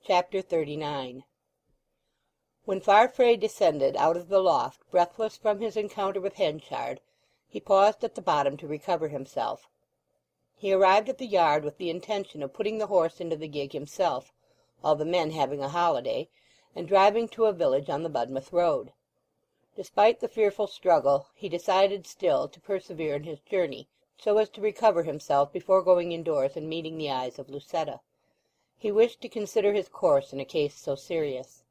Chapter 39. When Farfrae descended out of the loft, breathless from his encounter with Henchard, he paused at the bottom to recover himself. He arrived at the yard with the intention of putting the horse into the gig himself, all the men having a holiday, and driving to a village on the Budmouth road. Despite the fearful struggle, he decided still to persevere in his journey, so as to recover himself before going indoors and meeting the eyes of Lucetta. He wished to consider his course in a case so serious.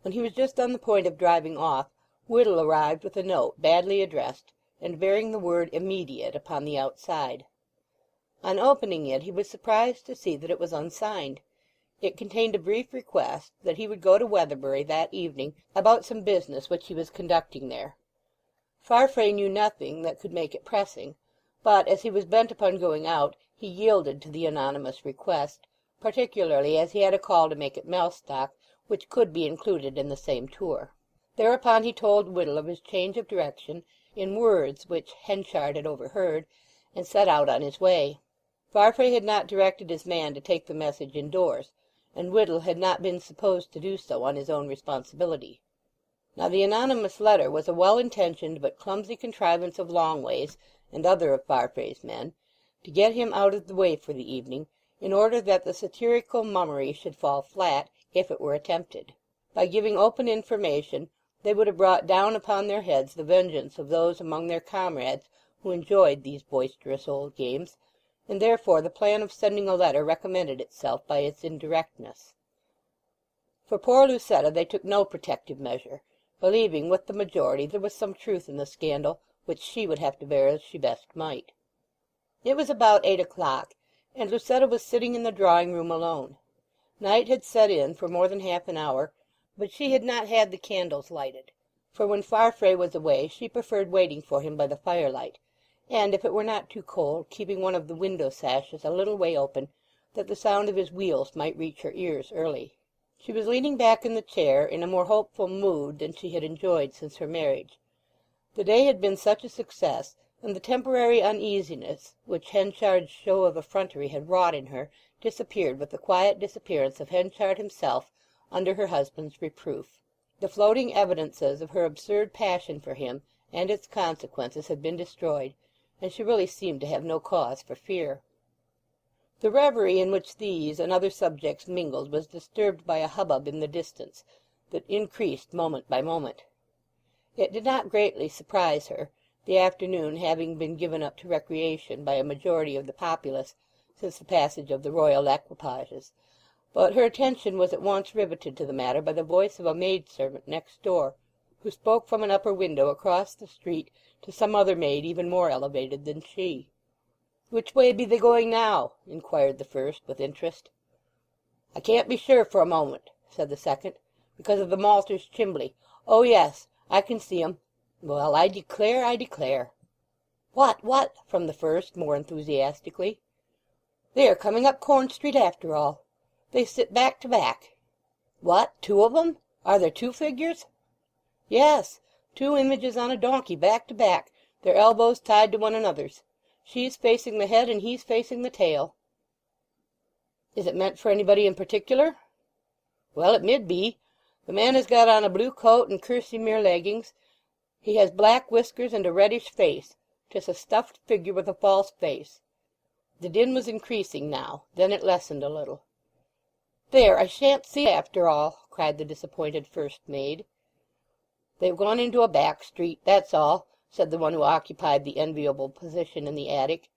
When he was just on the point of driving off, Whittle arrived with a note badly addressed, and bearing the word "Immediate" upon the outside. On opening it he was surprised to see that it was unsigned. It contained a brief request that he would go to Weatherbury that evening about some business which he was conducting there. Farfrae knew nothing that could make it pressing, but as he was bent upon going out he yielded to the anonymous request, particularly as he had a call to make at Mellstock, which could be included in the same tour. Thereupon he told Whittle of his change of direction, in words which Henchard had overheard, and set out on his way. Farfrae had not directed his man to take the message indoors, and Whittle had not been supposed to do so on his own responsibility. Now the anonymous letter was a well-intentioned but clumsy contrivance of Longways and other of Farfrae's men, to get him out of the way for the evening, in order that the satirical mummery should fall flat, if it were attempted. By giving open information they would have brought down upon their heads the vengeance of those among their comrades who enjoyed these boisterous old games, and therefore the plan of sending a letter recommended itself by its indirectness. For poor Lucetta they took no protective measure, believing with the majority there was some truth in the scandal, which she would have to bear as she best might. It was about 8 o'clock, and Lucetta was sitting in the drawing-room alone. Night had set in for more than half an hour, but she had not had the candles lighted, for when Farfrae was away she preferred waiting for him by the firelight, and, if it were not too cold, keeping one of the window sashes a little way open, that the sound of his wheels might reach her ears early. She was leaning back in the chair in a more hopeful mood than she had enjoyed since her marriage. The day had been such a success, and the temporary uneasiness which Henchard's show of effrontery had wrought in her disappeared with the quiet disappearance of Henchard himself under her husband's reproof. The floating evidences of her absurd passion for him and its consequences had been destroyed, and she really seemed to have no cause for fear. The reverie in which these and other subjects mingled was disturbed by a hubbub in the distance that increased moment by moment. It did not greatly surprise her, the afternoon having been given up to recreation by a majority of the populace since the passage of the royal equipages, but her attention was at once riveted to the matter by the voice of a maid-servant next door, who spoke from an upper window across the street to some other maid even more elevated than she. "Which way be they going now?" inquired the first, with interest. "I can't be sure for a moment," said the second, "because of the maltster's chimbley. Oh yes, I can see 'em. Well, I declare, I declare!" "What?" from the first, more enthusiastically. "They are coming up Corn Street after all. They sit back to back." "What, two of 'em? Are there two figures?" "Yes, two images on a donkey, back to back, their elbows tied to one another's. She's facing the head and he's facing the tail." "Is it meant for anybody in particular?" "Well, it mid be. The man has got on a blue coat and kerseymere leggings. He has black whiskers and a reddish face. 'Tis a stuffed figure with a false face." The din was increasing now, then it lessened a little. "There, I shan't see after all!" cried the disappointed first maid. "They've gone into a back street, that's all," said the one who occupied the enviable position in the attic.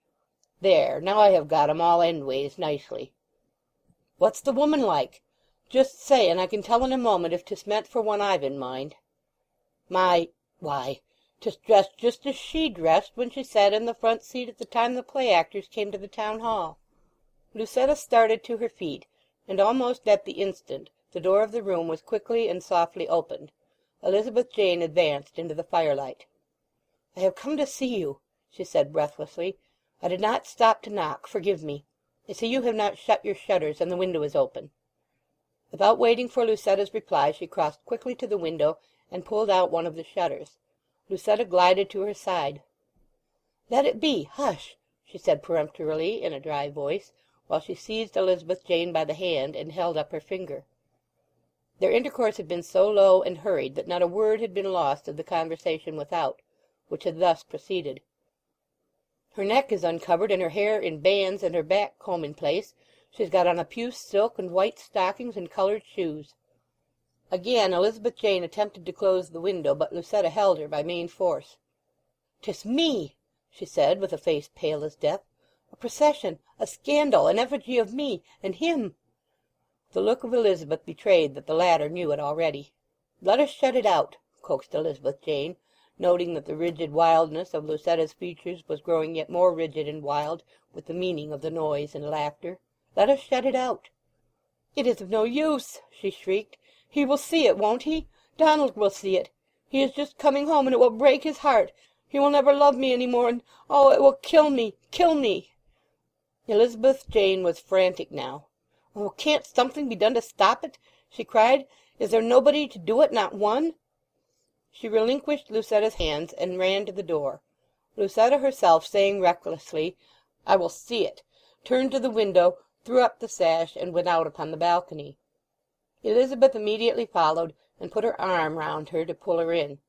"There, now I have got 'em all endways nicely." "What's the woman like? Just say, and I can tell in a moment if 'tis meant for one I've in mind." Why, 'tis dressed just as she dressed when she sat in the front seat at the time the play actors came to the town hall." Lucetta started to her feet, and almost at the instant the door of the room was quickly and softly opened. Elizabeth Jane advanced into the firelight. "I have come to see you," she said breathlessly. "I did not stop to knock. Forgive me. I see you have not shut your shutters, and the window is open." Without waiting for Lucetta's reply she crossed quickly to the window and pulled out one of the shutters. Lucetta glided to her side. "Let it be! Hush!" she said peremptorily in a dry voice. while she seized Elizabeth Jane by the hand and held up her finger. Their intercourse had been so low and hurried that not a word had been lost of the conversation without, which had thus proceeded. "Her neck is uncovered, and her hair in bands, and her back comb in place. She's got on a puce silk and white stockings and coloured shoes." Again Elizabeth Jane attempted to close the window, but Lucetta held her by main force. "'Tis me!" she said, with a face pale as death. "A procession, a scandal, an effigy of me, and him!" The look of Elizabeth betrayed that the latter knew it already. "Let us shut it out," coaxed Elizabeth Jane, noting that the rigid wildness of Lucetta's features was growing yet more rigid and wild with the meaning of the noise and laughter. "Let us shut it out." "It is of no use!" she shrieked. "He will see it, won't he? Donald will see it. He is just coming home, and it will break his heart. He will never love me any more, and oh, it will kill me, kill me!" Elizabeth Jane was frantic now. "Oh, can't something be done to stop it?" she cried. "Is there nobody to do it, not one?" She relinquished Lucetta's hands and ran to the door. Lucetta herself, saying recklessly, "I will see it," turned to the window, threw up the sash, and went out upon the balcony. Elizabeth immediately followed, and put her arm round her to pull her in.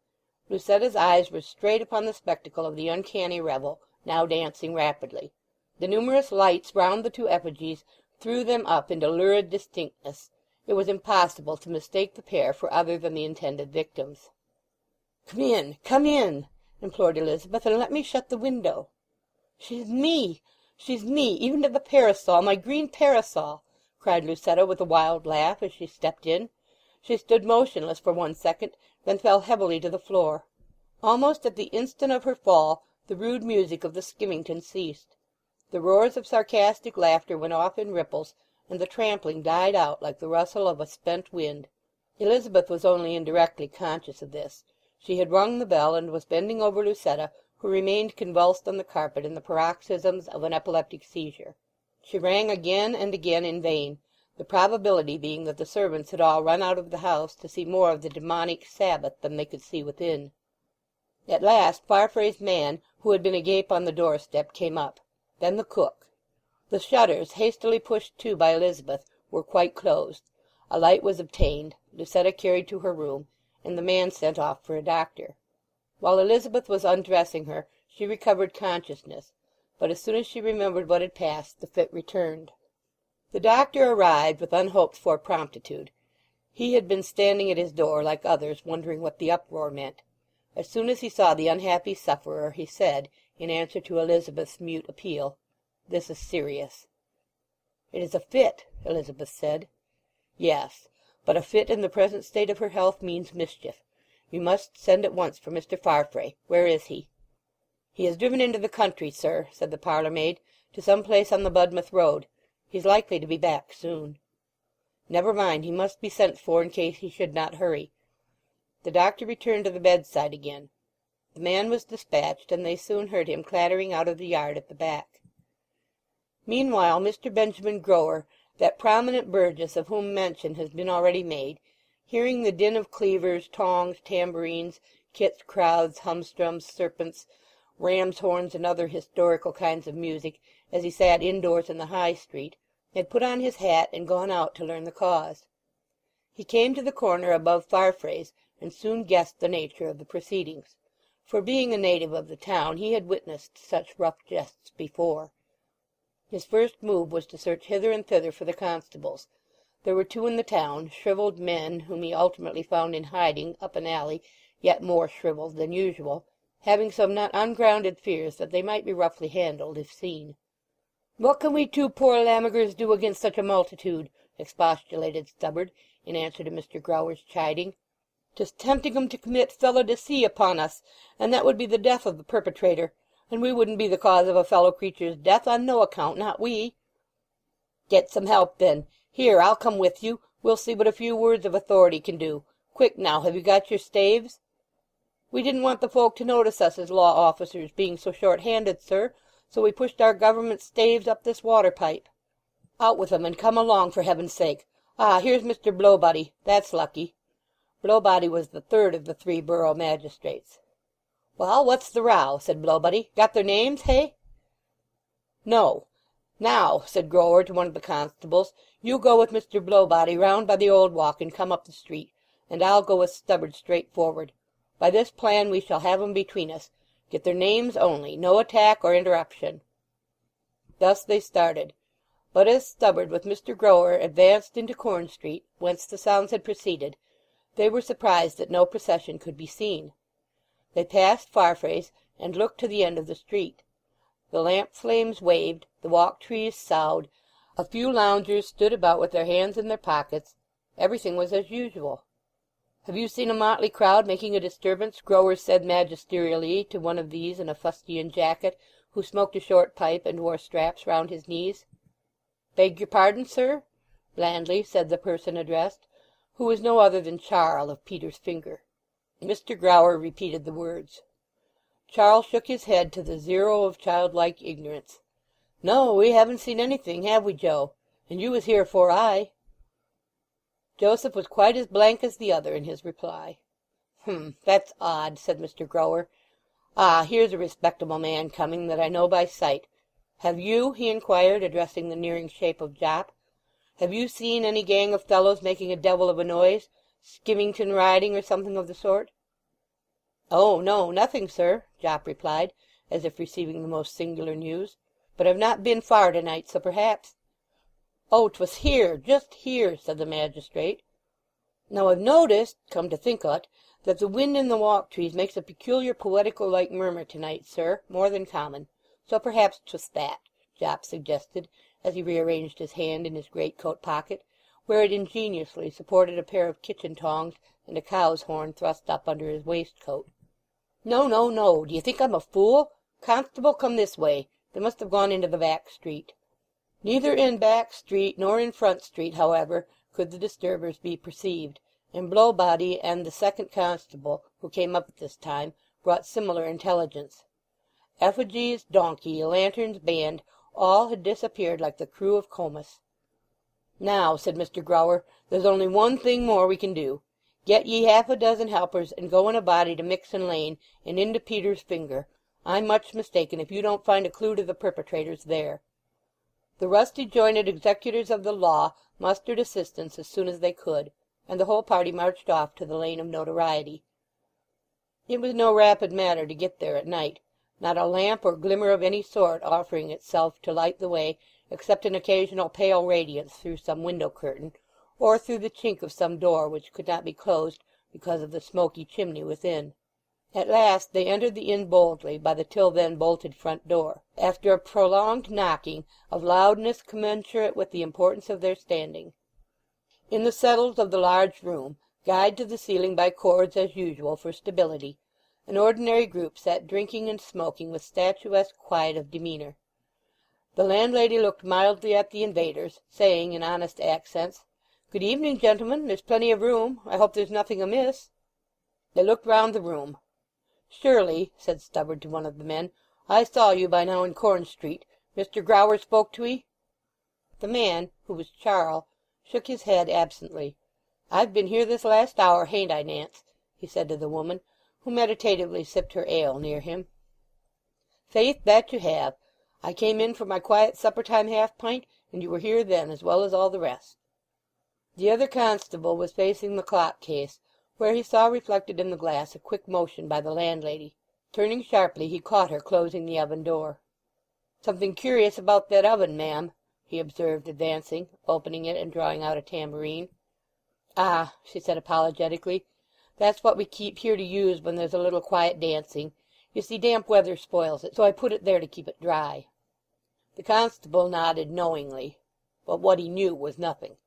Lucetta's eyes were straight upon the spectacle of the uncanny revel, now dancing rapidly. The numerous lights round the two effigies threw them up into lurid distinctness. It was impossible to mistake the pair for other than the intended victims. Come in," implored Elizabeth, "and let me shut the window." "She's me! She's me, even to the parasol, my green parasol!" cried Lucetta with a wild laugh as she stepped in. She stood motionless for 1 second, then fell heavily to the floor. Almost at the instant of her fall the rude music of the skimmington ceased. The roars of sarcastic laughter went off in ripples, and the trampling died out like the rustle of a spent wind. Elizabeth was only indirectly conscious of this. She had rung the bell, and was bending over Lucetta, who remained convulsed on the carpet in the paroxysms of an epileptic seizure. She rang again and again in vain, the probability being that the servants had all run out of the house to see more of the demonic Sabbath than they could see within. At last Farfrae's man, who had been agape on the doorstep, came up. Then the cook. The shutters, hastily pushed to by Elizabeth, were quite closed. A light was obtained, Lucetta carried to her room, and the man sent off for a doctor. While Elizabeth was undressing her she recovered consciousness, but as soon as she remembered what had passed the fit returned. The doctor arrived with unhoped-for promptitude. He had been standing at his door, like others, wondering what the uproar meant. As soon as he saw the unhappy sufferer, he said, in answer to Elizabeth's mute appeal, "This is serious." "It is a fit," Elizabeth said. "Yes, but a fit in the present state of her health means mischief. You must send at once for Mr. Farfrae. Where is he?" "He has driven into the country, sir," said the parlour-maid, "to some place on the Budmouth road. He's likely to be back soon." "Never mind, he must be sent for in case he should not hurry." The doctor returned to the bedside again. The man was dispatched, and they soon heard him clattering out of the yard at the back. Meanwhile Mr. Benjamin Grower, that prominent burgess of whom mention has been already made, hearing the din of cleavers, tongs, tambourines, kits, crowds, humstrums, serpents, ram's horns, and other historical kinds of music, as he sat indoors in the High Street, had put on his hat and gone out to learn the cause. He came to the corner above Farfrae's, and soon guessed the nature of the proceedings, for being a native of the town he had witnessed such rough jests before. His first move was to search hither and thither for the constables. There were 2 in the town, shrivelled men, whom he ultimately found in hiding up an alley, yet more shrivelled than usual, having some not ungrounded fears that they might be roughly handled if seen. "What can we 2 poor lamagers do against such a multitude?" expostulated Stubbard, in answer to Mr. Grower's chiding. "'Tis tempting 'em to commit felo de se upon us, and that would be the death of the perpetrator, and we wouldn't be the cause of a fellow creature's death on no account, not we." "Get some help, then. Here, I'll come with you. We'll see what a few words of authority can do. Quick now, have you got your staves?" "We didn't want the folk to notice us as law officers, being so short-handed, sir, so we pushed our government staves up this water-pipe." "Out with 'em, and come along, for heaven's sake. Ah, here's Mr. Blowbody. That's lucky." Blowbody was the 3rd of the 3 borough magistrates. "Well, what's the row?" said Blowbody. "Got their names, hey?" "No. "Now," said Grower to one of the constables, "you go with Mr. Blowbody round by the old walk and come up the street, and I'll go with Stubberd straight forward. By this plan we shall have 'em between us. Get their names only, no attack or interruption." Thus they started. But as Stubberd with Mr. Grower advanced into Corn Street, whence the sounds had proceeded, they were surprised that no procession could be seen. They passed Farfrae's and looked to the end of the street. The lamp flames waved, the walk-trees soughed, a few loungers stood about with their hands in their pockets. Everything was as usual. "Have you seen a motley crowd making a disturbance?" Grower said magisterially to one of these in a fustian jacket, who smoked a short pipe and wore straps round his knees. "Beg your pardon, sir?" blandly said the person addressed, who was no other than Charles of Peter's Finger. Mr. Grower repeated the words. Charles shook his head to the zero of childlike ignorance. "No, we haven't seen anything, have we, Joe? And you was here afore I." Joseph was quite as blank as the other in his reply. That's odd," said Mr. Grower. "Ah, here's a respectable man coming that I know by sight. Have you," he inquired, addressing the nearing shape of Jopp, "have you seen any gang of fellows making a devil of a noise, skimmington riding or something of the sort?" "Oh, no, nothing, sir," Jopp replied, as if receiving the most singular news. "But I've not been far to-night, so perhaps—" "Oh, 'twas here, just here," said the magistrate. "Now I've noticed, come to think o't, that the wind in the walk-trees makes a peculiar poetical-like murmur to-night, sir, more than common. So perhaps 'twas that," Jopp suggested, as he rearranged his hand in his greatcoat pocket, where it ingeniously supported a pair of kitchen tongs and a cow's horn thrust up under his waistcoat. "No, no, no! Do you think I'm a fool? Constable, come this way. They must have gone into the back street." Neither in back street nor in front street, however, could the disturbers be perceived, and Blowbody and the second constable, who came up at this time, brought similar intelligence. Effigies, donkey, lanterns, band, all had disappeared like the crew of Comus. "Now," said Mr. Grower, "there's only one thing more we can do. Get ye half a dozen helpers and go in a body to Mixen Lane and into Peter's Finger. I'm much mistaken if you don't find a clue to the perpetrators there." The rusty-jointed executors of the law mustered assistance as soon as they could, and the whole party marched off to the Lane of Notoriety. It was no rapid matter to get there at night, not a lamp or glimmer of any sort offering itself to light the way, except an occasional pale radiance through some window-curtain, or through the chink of some door which could not be closed because of the smoky chimney within. At last they entered the inn boldly by the till then bolted front door, after a prolonged knocking of loudness commensurate with the importance of their standing. In the settles of the large room, guyed to the ceiling by cords as usual for stability, an ordinary group sat drinking and smoking with statuesque quiet of demeanour. The landlady looked mildly at the invaders, saying in honest accents, "Good evening, gentlemen. There's plenty of room. I hope there's nothing amiss." They looked round the room. "Surely," said Stubberd to one of the men, "I saw you by now in Corn Street. Mr. Grower spoke to 'ee?" The man, who was Charles, shook his head absently. "I've been here this last hour, hain't I, Nance?" he said to the woman, who meditatively sipped her ale near him. "Faith, that you have. I came in for my quiet supper-time half-pint, and you were here then as well as all the rest." The other constable was facing the clock-case, where he saw reflected in the glass a quick motion by the landlady. Turning sharply he caught her closing the oven door. "Something curious about that oven, ma'am," he observed, advancing, opening it, and drawing out a tambourine. "Ah," she said apologetically, "that's what we keep here to use when there's a little quiet dancing. You see, damp weather spoils it, so I put it there to keep it dry." The constable nodded knowingly, but what he knew was nothing.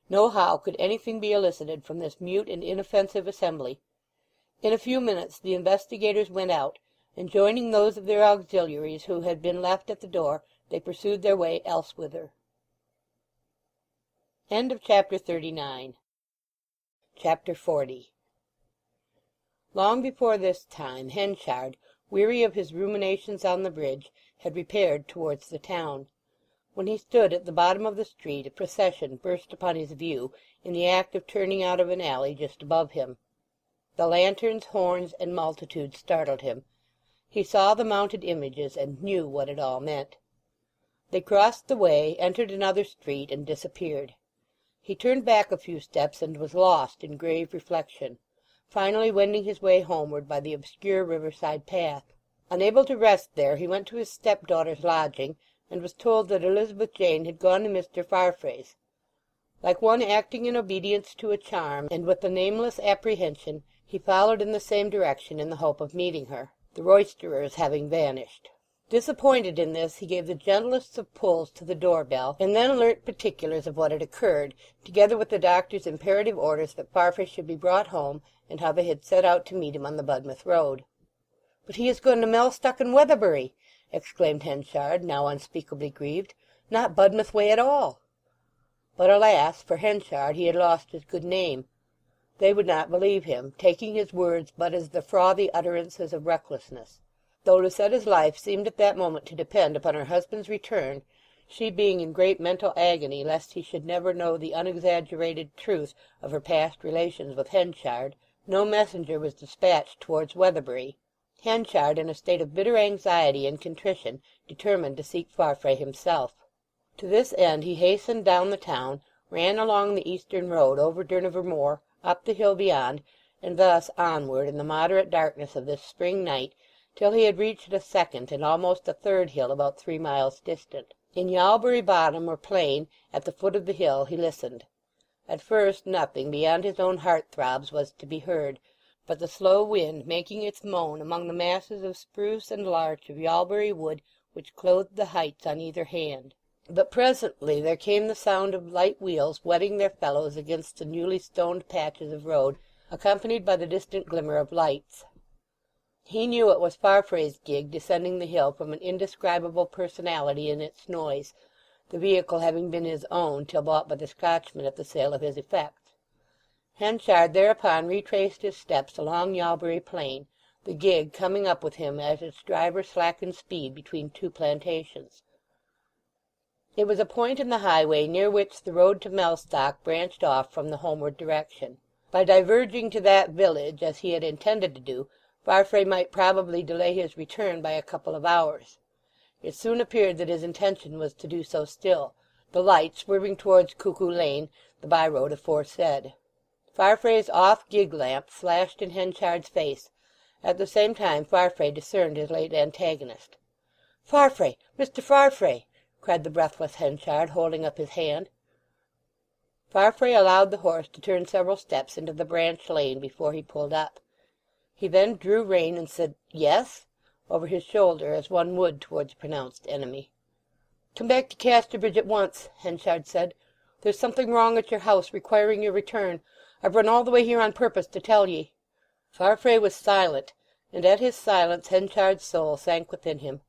Nohow could anything be elicited from this mute and inoffensive assembly. In a few minutes the investigators went out, and joining those of their auxiliaries who had been left at the door, they pursued their way elsewhither. Chapter 39. Chapter 40. Long before this time Henchard, weary of his ruminations on the bridge, had repaired towards the town. When he stood at the bottom of the street a procession burst upon his view in the act of turning out of an alley just above him. The lanterns, horns, and multitude startled him. He saw the mounted images and knew what it all meant. They crossed the way, entered another street, and disappeared. He turned back a few steps and was lost in grave reflection, finally wending his way homeward by the obscure riverside path. Unable to rest there, he went to his stepdaughter's lodging, and was told that Elizabeth Jane had gone to Mr. Farfrae's. Like one acting in obedience to a charm, and with a nameless apprehension, he followed in the same direction in the hope of meeting her, the roisterers having vanished. Disappointed in this, he gave the gentlest of pulls to the door-bell, and then learnt particulars of what had occurred, together with the doctor's imperative orders that Farfrae should be brought home, and how they had set out to meet him on the Budmouth road. "But he is going to Mellstock and Weatherbury!" exclaimed Henchard, now unspeakably grieved. "Not Budmouth way at all." But alas, for Henchard he had lost his good name. They would not believe him, taking his words but as the frothy utterances of recklessness. Though Lucetta's life seemed at that moment to depend upon her husband's return, she being in great mental agony lest he should never know the unexaggerated truth of her past relations with Henchard, no messenger was dispatched towards Weatherbury. Henchard, in a state of bitter anxiety and contrition, determined to seek Farfrae himself. To this end he hastened down the town, ran along the eastern road over Durnover Moor, up the hill beyond, and thus onward in the moderate darkness of this spring night, till he had reached a second and almost a third hill about 3 miles distant. In Yalbury Bottom or plain, at the foot of the hill, he listened. At first nothing beyond his own heart-throbs was to be heard, but the slow wind making its moan among the masses of spruce and larch of Yalbury Wood which clothed the heights on either hand. But presently there came the sound of light wheels whetting their fellows against the newly stoned patches of road, accompanied by the distant glimmer of lights. He knew it was Farfrae's gig descending the hill from an indescribable personality in its noise, the vehicle having been his own till bought by the Scotchman at the sale of his effects. Henchard thereupon retraced his steps along Yalbury Plain, the gig coming up with him as its driver slackened speed between two plantations. It was a point in the highway near which the road to Mellstock branched off from the homeward direction. By diverging to that village, as he had intended to do, Farfrae might probably delay his return by a couple of hours. It soon appeared that his intention was to do so still, the light swerving towards Cuckoo Lane, the by-road aforesaid. Farfrae's off-gig lamp flashed in Henchard's face. At the same time Farfrae discerned his late antagonist. "Farfrae! Mr. Farfrae!" cried the breathless Henchard, holding up his hand. Farfrae allowed the horse to turn several steps into the branch lane before he pulled up. He then drew rein and said "Yes?" over his shoulder, as one would towards a pronounced enemy. "Come back to Casterbridge at once," Henchard said. "There's something wrong at your house, requiring your return. I've run all the way here on purpose to tell ye." Farfrae was silent, and at his silence Henchard's soul sank within him.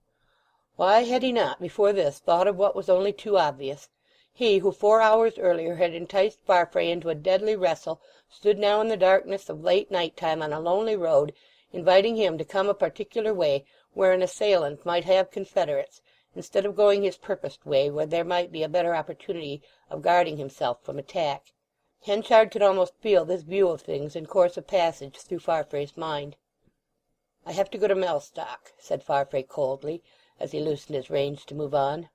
Why had he not, before this, thought of what was only too obvious? He who 4 hours earlier had enticed Farfrae into a deadly wrestle stood now in the darkness of late night-time on a lonely road, inviting him to come a particular way where an assailant might have confederates, instead of going his purposed way where there might be a better opportunity of guarding himself from attack. Henchard could almost feel this view of things in course of passage through Farfrae's mind. "I have to go to Mellstock," said Farfrae coldly, as he loosened his reins to move on.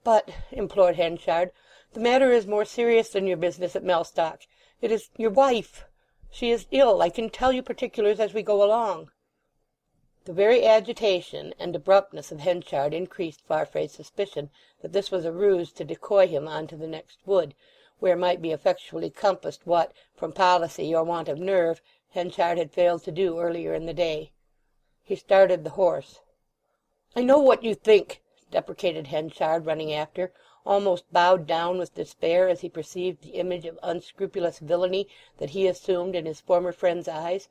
"But," implored Henchard, "the matter is more serious than your business at Mellstock. It is your wife. She is ill. I can tell you particulars as we go along." The very agitation and abruptness of Henchard increased Farfrae's suspicion that this was a ruse to decoy him on to the next wood, where might be effectually compassed what, from policy or want of nerve, Henchard had failed to do earlier in the day. He started the horse. "I know what you think," deprecated Henchard, running after, almost bowed down with despair as he perceived the image of unscrupulous villainy that he assumed in his former friend's eyes.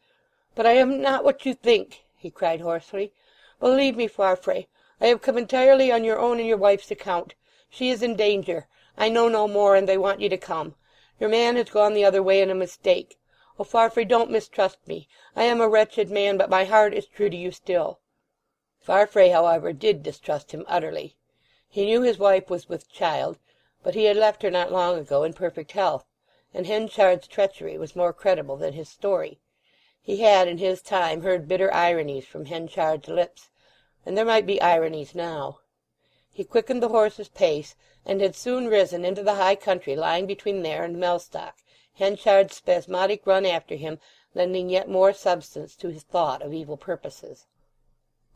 "But I am not what you think," he cried hoarsely. "Believe me, Farfrae, I have come entirely on your own and your wife's account. She is in danger. I know no more, and they want you to come. Your man has gone the other way in a mistake. Oh, Farfrae, don't mistrust me. I am a wretched man, but my heart is true to you still." Farfrae, however, did distrust him utterly. He knew his wife was with child, but he had left her not long ago in perfect health, and Henchard's treachery was more credible than his story. He had in his time heard bitter ironies from Henchard's lips, and there might be ironies now. He quickened the horse's pace, and had soon risen into the high country lying between there and Mellstock, Henchard's spasmodic run after him lending yet more substance to his thought of evil purposes.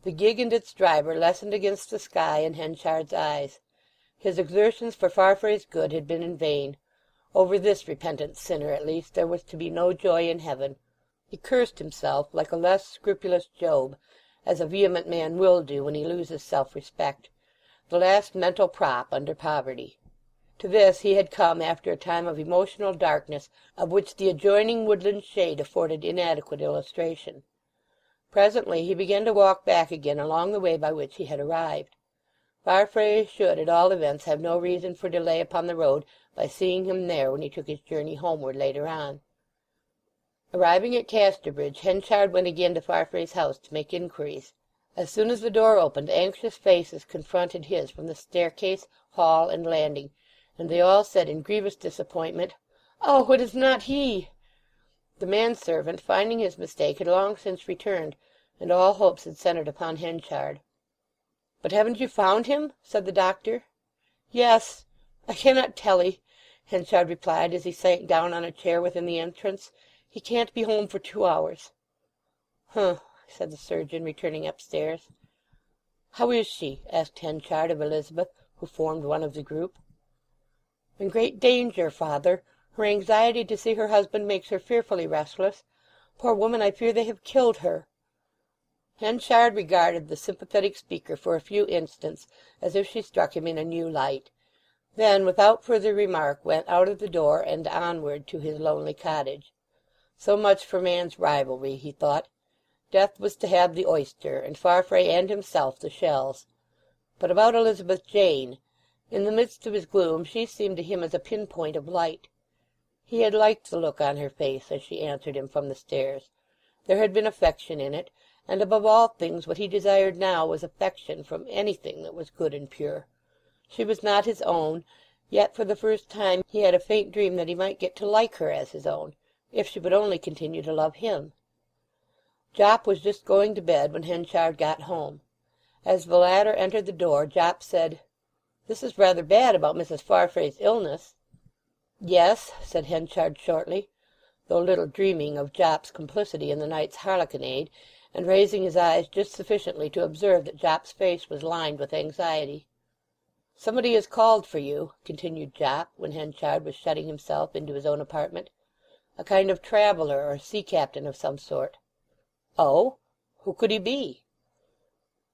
The gig and its driver lessened against the sky in Henchard's eyes. His exertions for Farfrae's good had been in vain. Over this repentant sinner, at least, there was to be no joy in heaven. He cursed himself like a less scrupulous Job, as a vehement man will do when he loses self-respect, the last mental prop under poverty. To this he had come after a time of emotional darkness of which the adjoining woodland shade afforded inadequate illustration. Presently he began to walk back again along the way by which he had arrived. Farfrae should at all events have no reason for delay upon the road by seeing him there when he took his journey homeward later on. Arriving at Casterbridge, Henchard went again to Farfrae's house to make inquiries. As soon as the door opened, anxious faces confronted his from the staircase, hall, and landing, and they all said in grievous disappointment, "Oh, it is not he!" The manservant, finding his mistake, had long since returned, and all hopes had centred upon Henchard. "But haven't you found him?" said the doctor. "Yes, I cannot tell 'ee," Henchard replied as he sank down on a chair within the entrance. "He can't be home for 2 hours." "Huh," said the surgeon, returning upstairs. "How is she?" asked Henchard of Elizabeth, who formed one of the group. "In great danger, father. Her anxiety to see her husband makes her fearfully restless. Poor woman, I fear they have killed her." Henchard regarded the sympathetic speaker for a few instants as if she struck him in a new light. Then, without further remark, went out of the door and onward to his lonely cottage. So much for man's rivalry, he thought. Death was to have the oyster, and Farfrae and himself the shells. But about Elizabeth Jane, in the midst of his gloom, she seemed to him as a pin-point of light. He had liked the look on her face as she answered him from the stairs. There had been affection in it, and above all things what he desired now was affection from anything that was good and pure. She was not his own, yet for the first time he had a faint dream that he might get to like her as his own, if she would only continue to love him. Jopp was just going to bed when Henchard got home. As the latter entered the door, Jopp said, "This is rather bad about Mrs. Farfrae's illness." "Yes," said Henchard shortly, though little dreaming of Jopp's complicity in the night's harlequinade, and raising his eyes just sufficiently to observe that Jopp's face was lined with anxiety. "Somebody has called for you," continued Jopp, when Henchard was shutting himself into his own apartment. "A kind of traveller or sea captain of some sort." "Oh? Who could he be?"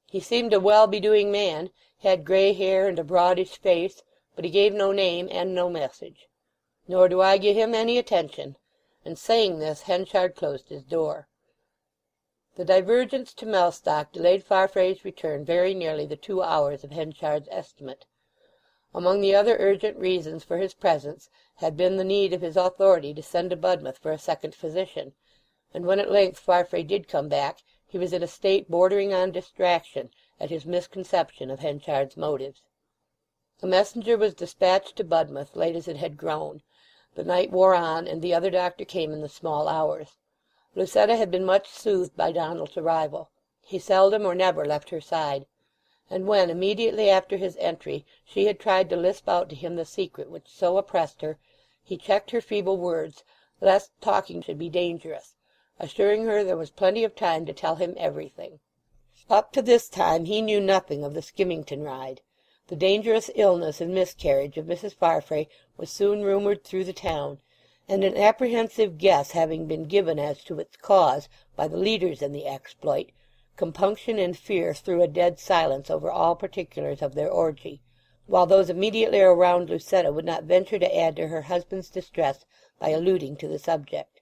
"He seemed a well-be-doing man, had grey hair and a broadish face, but he gave no name and no message. Nor do I give him any attention." And saying this, Henchard closed his door. The divergence to Mellstock delayed Farfrae's return very nearly the 2 hours of Henchard's estimate. Among the other urgent reasons for his presence had been the need of his authority to send to Budmouth for a second physician, and when at length Farfrae did come back he was in a state bordering on distraction at his misconception of Henchard's motives. A messenger was dispatched to Budmouth, late as it had grown. The night wore on, and the other doctor came in the small hours. Lucetta had been much soothed by Donald's arrival. He seldom or never left her side, and when, immediately after his entry, she had tried to lisp out to him the secret which so oppressed her, he checked her feeble words, lest talking should be dangerous, assuring her there was plenty of time to tell him everything. Up to this time he knew nothing of the Skimmington ride. The dangerous illness and miscarriage of Mrs. Farfrae was soon rumoured through the town, and an apprehensive guess having been given as to its cause by the leaders in the exploit, compunction and fear threw a dead silence over all particulars of their orgy, while those immediately around Lucetta would not venture to add to her husband's distress by alluding to the subject.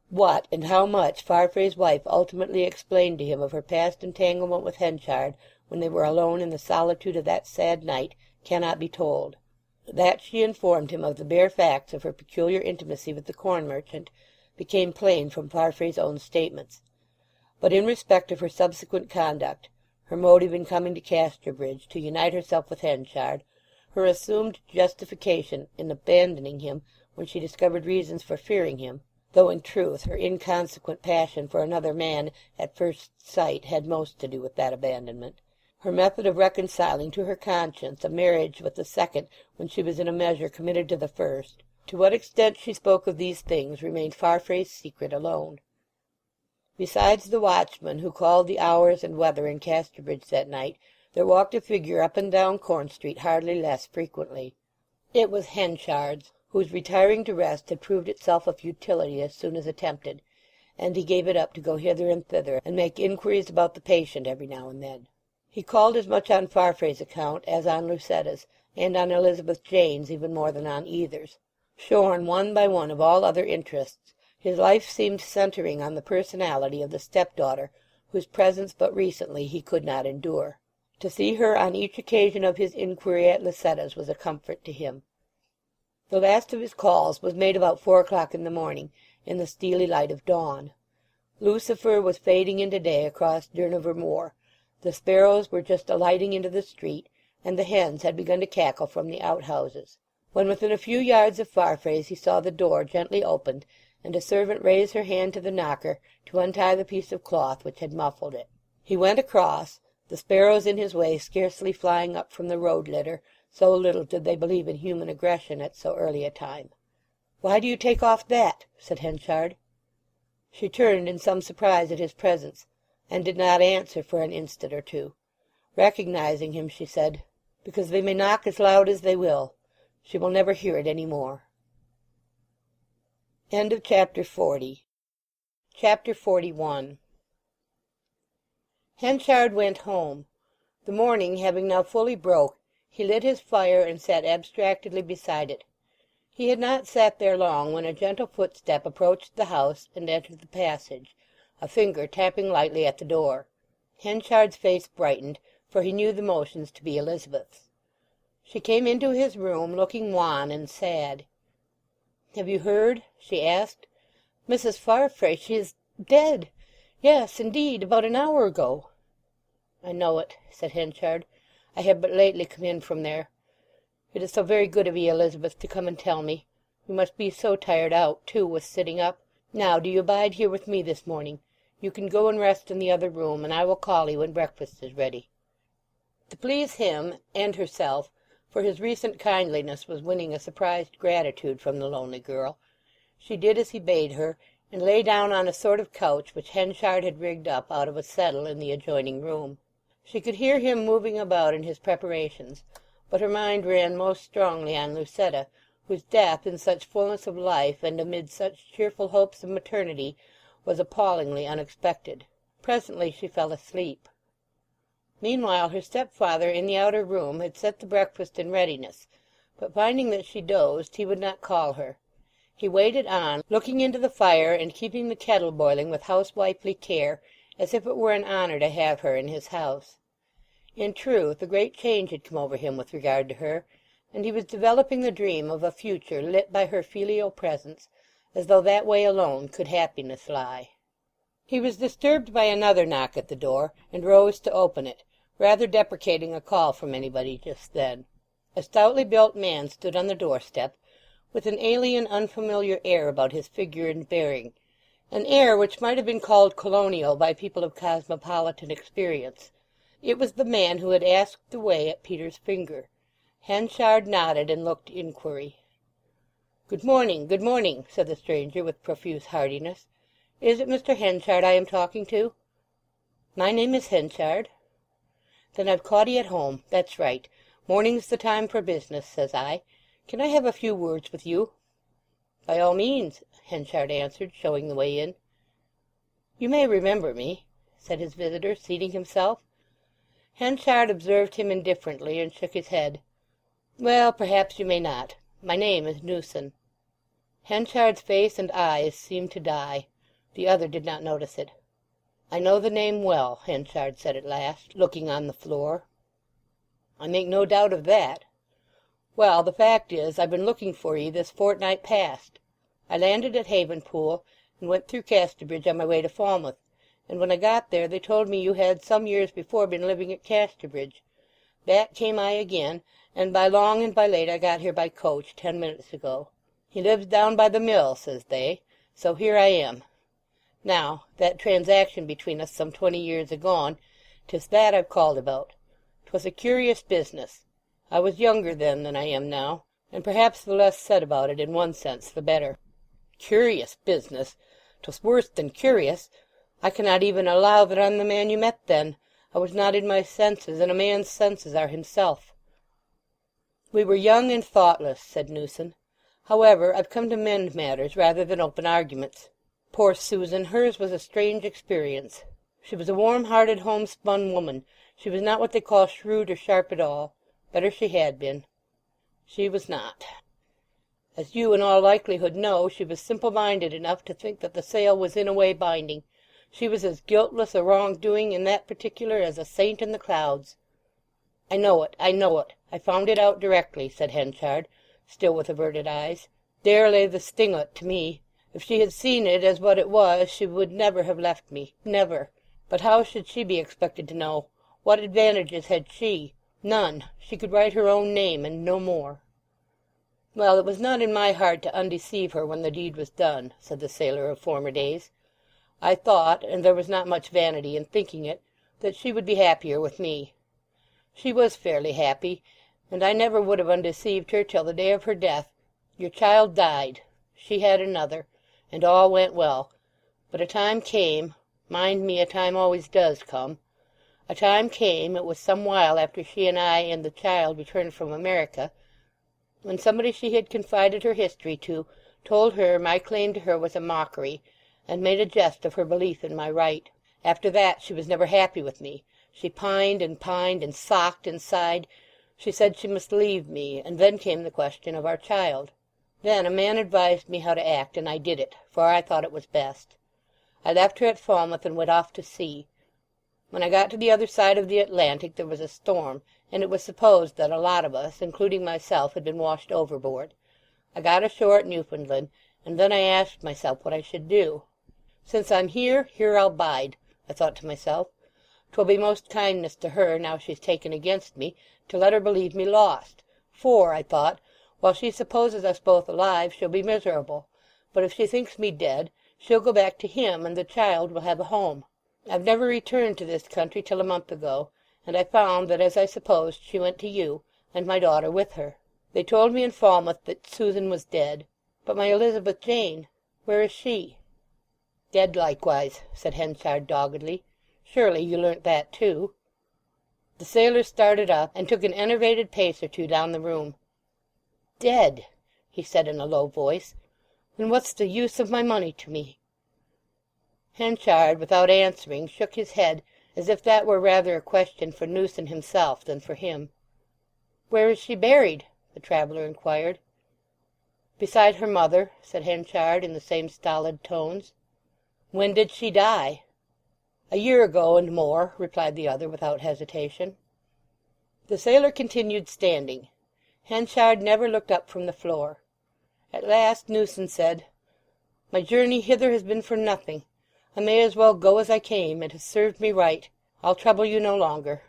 What and how much Farfrae's wife ultimately explained to him of her past entanglement with Henchard when they were alone in the solitude of that sad night cannot be told. That she informed him of the bare facts of her peculiar intimacy with the corn merchant became plain from Farfrae's own statements. But in respect of her subsequent conduct, her motive in coming to Casterbridge to unite herself with Henchard, her assumed justification in abandoning him when she discovered reasons for fearing him, though in truth her inconsequent passion for another man at first sight had most to do with that abandonment, her method of reconciling to her conscience a marriage with the second when she was in a measure committed to the first. To what extent she spoke of these things remained Farfrae's secret alone. Besides the watchman who called the hours and weather in Casterbridge that night, there walked a figure up and down Corn Street hardly less frequently. It was Henchard's, whose retiring to rest had proved itself a futility as soon as attempted, and he gave it up to go hither and thither and make inquiries about the patient every now and then. He called as much on Farfrae's account as on Lucetta's, and on Elizabeth Jane's even more than on either's. Shorn one by one of all other interests, his life seemed centering on the personality of the stepdaughter, whose presence but recently he could not endure. To see her on each occasion of his inquiry at Lucetta's was a comfort to him. The last of his calls was made about 4 o'clock in the morning, in the steely light of dawn. Lucifer was fading into day across Durnover Moor. The sparrows were just alighting into the street, and the hens had begun to cackle from the outhouses. When within a few yards of Farfrae's he saw the door gently opened, and a servant raise her hand to the knocker to untie the piece of cloth which had muffled it. He went across, the sparrows in his way scarcely flying up from the road litter, so little did they believe in human aggression at so early a time. "Why do you take off that?" said Henchard. She turned in some surprise at his presence, and did not answer for an instant or two. Recognizing him, she said, "Because they may knock as loud as they will. She will never hear it any more." End of Chapter 40. Chapter 41. Henchard went home. The morning having now fully broke, he lit his fire and sat abstractedly beside it. He had not sat there long when a gentle footstep approached the house and entered the passage, a finger tapping lightly at the door. Henchard's face brightened, for he knew the motions to be Elizabeth's. She came into his room looking wan and sad. "Have you heard?" she asked. "Mrs. Farfrae, she is dead. Yes, indeed, about an hour ago." "I know it," said Henchard. "I have but lately come in from there. It is so very good of 'ee, Elizabeth, to come and tell me. You must be so tired out, too, with sitting up. Now do you abide here with me this morning. You can go and rest in the other room, and I will call 'ee when breakfast is ready." To please him and herself, for his recent kindliness was winning a surprised gratitude from the lonely girl, she did as he bade her, and lay down on a sort of couch which Henchard had rigged up out of a settle in the adjoining room. She could hear him moving about in his preparations, but her mind ran most strongly on Lucetta, whose death in such fullness of life and amid such cheerful hopes of maternity was appallingly unexpected. Presently she fell asleep. Meanwhile her stepfather in the outer room had set the breakfast in readiness, but finding that she dozed he would not call her. He waited on, looking into the fire and keeping the kettle boiling with housewifely care, as if it were an honour to have her in his house. In truth, a great change had come over him with regard to her, and he was developing the dream of a future lit by her filial presence, as though that way alone could happiness lie. He was disturbed by another knock at the door, and rose to open it, rather deprecating a call from anybody just then. A stoutly built man stood on the doorstep, with an alien, unfamiliar air about his figure and bearing, an air which might have been called colonial by people of cosmopolitan experience. It was the man who had asked the way at Peter's Finger. Henchard nodded and looked inquiry. "Good morning, good morning," said the stranger with profuse heartiness. "Is it Mr. Henchard I am talking to?" "My name is Henchard." "Then I've caught 'ee at home. That's right. Morning's the time for business, says I. Can I have a few words with you?" "By all means," Henchard answered, showing the way in. "You may remember me," said his visitor, seating himself. Henchard observed him indifferently and shook his head. "Well, perhaps you may not. My name is Newson." Henchard's face and eyes seemed to die. The other did not notice it. "I know the name well," Henchard said at last, looking on the floor. "I make no doubt of that. Well, the fact is, I've been looking for 'ee this fortnight past. I landed at Havenpool, and went through Casterbridge on my way to Falmouth, and when I got there they told me you had some years before been living at Casterbridge. Back came I again, and by long and by late I got here by coach 10 minutes ago. He lives down by the mill, says they, so here I am. Now, that transaction between us some 20 years agone, 'tis that I've called about. 'Twas a curious business. I was younger then than I am now, and perhaps the less said about it in one sense the better." "Curious business! 'Twas worse than curious. I cannot even allow that I'm the man you met then. I was not in my senses, and a man's senses are himself." "We were young and thoughtless," said Newson. "However, I've come to mend matters rather than open arguments. Poor Susan, hers was a strange experience. She was a warm-hearted, homespun woman. She was not what they call shrewd or sharp at all. Better she had been. She was not. As you in all likelihood know, she was simple-minded enough to think that the sale was in a way binding. She was as guiltless of wrong-doing in that particular as a saint in the clouds." "I know it, I know it. I found it out directly," said Henchard, still with averted eyes. "There lay the sting o't to me. If she had seen it as what it was, she would never have left me. Never. But how should she be expected to know? What advantages had she? None. She could write her own name, and no more." "Well, it was not in my heart to undeceive her when the deed was done," said the sailor of former days. "I thought, and there was not much vanity in thinking it, that she would be happier with me. She was fairly happy, and I never would have undeceived her till the day of her death. Your child died. She had another, and all went well. But a time came—mind me, a time always does come—a time came, it was some while after she and I and the child returned from America, when somebody she had confided her history to told her my claim to her was a mockery, and made a jest of her belief in my right. After that she was never happy with me. She pined and socked and sighed. She said she must leave me, and then came the question of our child. Then a man advised me how to act, and I did it, for I thought it was best. I left her at Falmouth and went off to sea. When I got to the other side of the Atlantic there was a storm, and it was supposed that a lot of us, including myself, had been washed overboard. I got ashore at Newfoundland, and then I asked myself what I should do. 'Since I'm here, here I'll bide,' I thought to myself. 'Twill be most kindness to her, now she's taken against me, to let her believe me lost. For, I thought, while she supposes us both alive, she'll be miserable. But if she thinks me dead, she'll go back to him, and the child will have a home. I've never returned to this country till a month ago, and I found that, as I supposed, she went to you, and my daughter with her. They told me in Falmouth that Susan was dead. But my Elizabeth Jane, where is she?" "Dead likewise," said Henchard doggedly. "Surely you learnt that too." The sailor started up, and took an enervated pace or two down the room. "Dead!" he said in a low voice. "Then what's the use of my money to me?" Henchard, without answering, shook his head, as if that were rather a question for Newson himself than for him. "Where is she buried?" the traveller inquired. "Beside her mother," said Henchard in the same stolid tones. "When did she die?" "A year ago and more," replied the other without hesitation. The sailor continued standing. Henchard never looked up from the floor. At last Newson said, "My journey hither has been for nothing. I may as well go as I came. It has served me right. I'll trouble you no longer."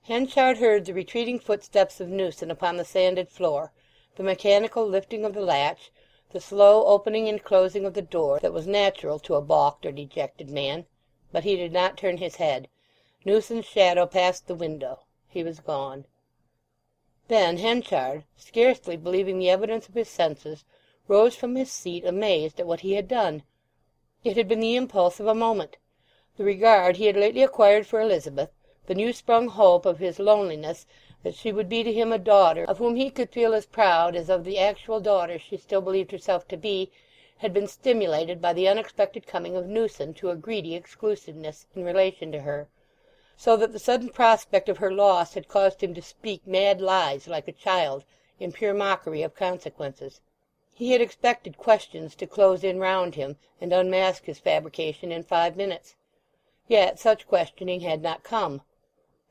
Henchard heard the retreating footsteps of Newson upon the sanded floor, the mechanical lifting of the latch, the slow opening and closing of the door that was natural to a balked or dejected man. But he did not turn his head. Newson's shadow passed the window. He was gone. Then Henchard, scarcely believing the evidence of his senses, rose from his seat amazed at what he had done. It had been the impulse of a moment. The regard he had lately acquired for Elizabeth, the new-sprung hope of his loneliness that she would be to him a daughter of whom he could feel as proud as of the actual daughter she still believed herself to be, had been stimulated by the unexpected coming of Newson to a greedy exclusiveness in relation to her, so that the sudden prospect of her loss had caused him to speak mad lies like a child in pure mockery of consequences. He had expected questions to close in round him and unmask his fabrication in 5 minutes. Yet such questioning had not come.